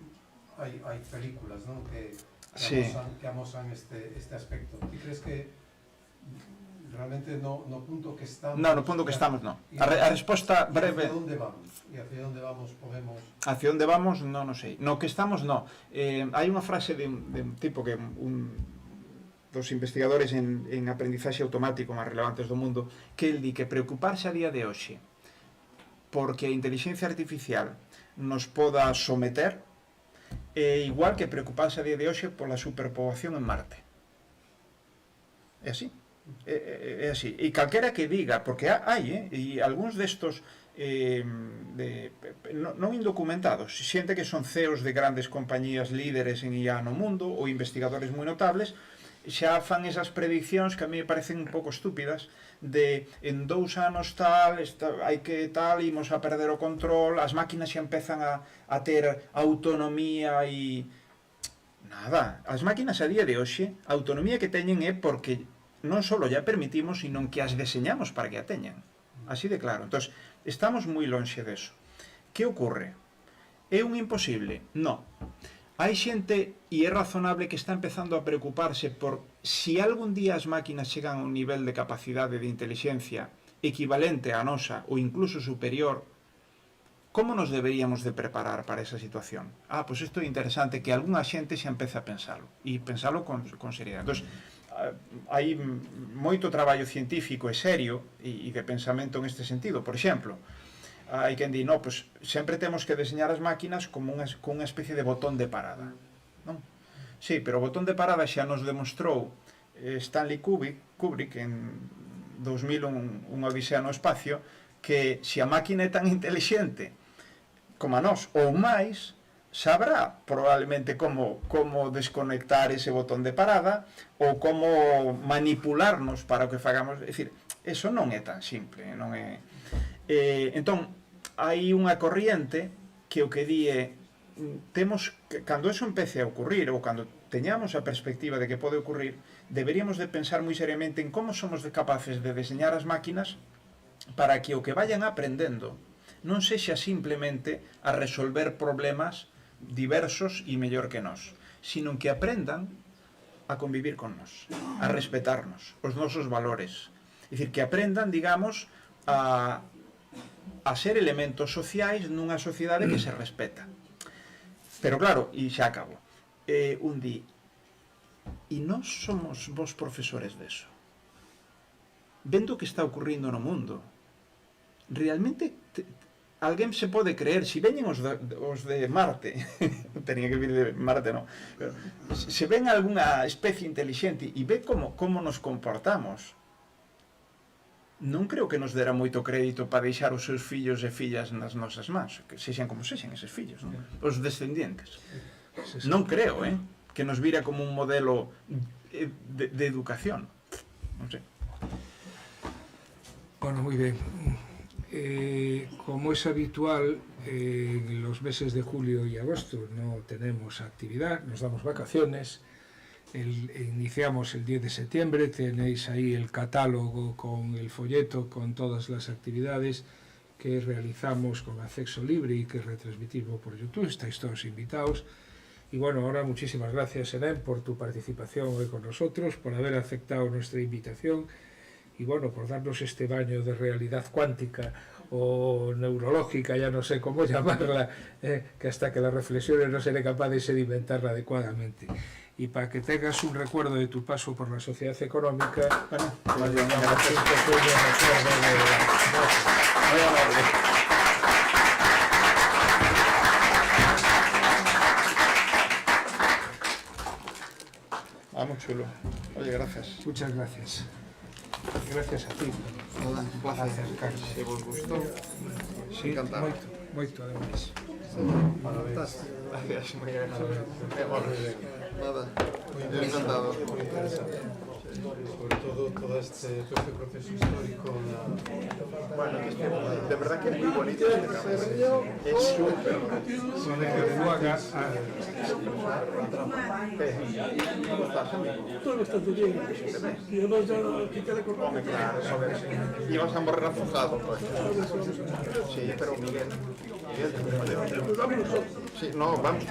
hai películas, non? Que amosan este aspecto. Ti crees que realmente no punto que estamos... No, no punto que estamos, no. A resposta breve... Hacia onde vamos? E hacia onde vamos podemos... Hacia onde vamos, non sei. No que estamos, no. Hai unha frase de un tipo que un dos investigadores en aprendizaxe automático máis relevantes do mundo, que el di que preocuparse a día de hoxe porque a inteligencia artificial nos poda someter é igual que preocuparse a día de hoxe pola superpoboación en Marte. É así. É así. E calquera que diga, porque hai, e algúns destos non indocumentados, xente que son CEOs de grandes compañías líderes en IA no mundo ou investigadores moi notables, xa fan esas prediccións que a mí me parecen un pouco estúpidas de en 2 anos hai que imos a perder o control, as máquinas xa empezan a ter autonomía e... Nada, as máquinas a día de hoxe, a autonomía que teñen é porque non só ya permitimos, sino que as deseñamos para que a teñan. Así de claro. Entón, estamos moi lonxe deso. Que ocorre? É un imposible? Non. hai xente, e é razonable, que está empezando a preocuparse por si algún día as máquinas chegan a un nivel de capacidade de inteligencia equivalente á nosa ou incluso superior, como nos deberíamos de preparar para esa situación? Pois isto é interesante, que algunha xente xa empece a pensalo, e pensalo con seriedade. Entón, hai moito traballo científico e serio e de pensamento en este sentido. Por exemplo, hai quen di, no, pues sempre temos que deseñar as máquinas como unha especie de botón de parada, non? Sí, pero o botón de parada xa nos demostrou Stanley Kubrick en 2001, unha odisea no espacio, que se a máquina é tan inteligente como a nós, ou máis, sabrá probablemente como desconectar ese botón de parada ou como manipularnos para o que fagamos. É dicir, eso non é tan simple, non é... Entón, hai unha corriente que o que di é, temos que, cando eso empece a ocurrir, ou cando teñamos a perspectiva de que pode ocurrir, deberíamos de pensar moi seriamente en como somos capaces de deseñar as máquinas para que o que vayan aprendendo non sexa simplemente a resolver problemas diversos e mellor que nós, sino que aprendan a convivir con nós, a respetarnos, os nosos valores. É dicir, que aprendan, digamos, a ser elementos sociais nunha sociedade que se respeta. Pero claro, e xa acabo, un di, e nós somos vos profesores deso. Vendo o que está ocurrindo no mundo, realmente alguén se pode creer, se veñen os de Marte, tenía que vir de Marte, non, pero se ven algunha especie inteligente e ve como nos comportamos, non creo que nos dera moito crédito para deixar os seus fillos e fillas nas nosas mans, que sexan como sexan eses fillos, non? Os descendientes. Non creo, que nos vira como un modelo de educación. Non sei. Bueno, moi ben. Como es habitual, en los meses de julio y agosto no tenemos actividad, nos damos vacaciones. Iniciamos el 10 de septiembre, tenéis ahí el catálogo con el folleto, con todas las actividades que realizamos con acceso libre y que retransmitimos por YouTube. Estáis todos invitados. Y bueno, ahora muchísimas gracias, Helen, por tu participación hoy con nosotros, por haber aceptado nuestra invitación y bueno, por darnos este baño de realidad cuántica o neurológica, ya no sé cómo llamarla, que hasta que las reflexiones no seré capaz de sedimentarla adecuadamente. Y para que tengas un recuerdo de tu paso por la sociedad económica, bueno, un pequeño recuerdo muy chulo. Oye, gracias. Muchas gracias. Gracias a ti. Un placer. Se vos gustou. Sí, encantado. Moito, ademais. Gracias, muy agradable. Nada, muy encantado. Muy interesante. Sobre todo este proceso histórico. Bueno, de verdad que es muy bonito. Es súper. ¿Cómo estás, amigo? Todo bastante bien. Y además ya quité la corona. Claro, y vas a morrer afojado, pues. Sí, pero Miguel, Pues vamos nosotros. sí, no, vamos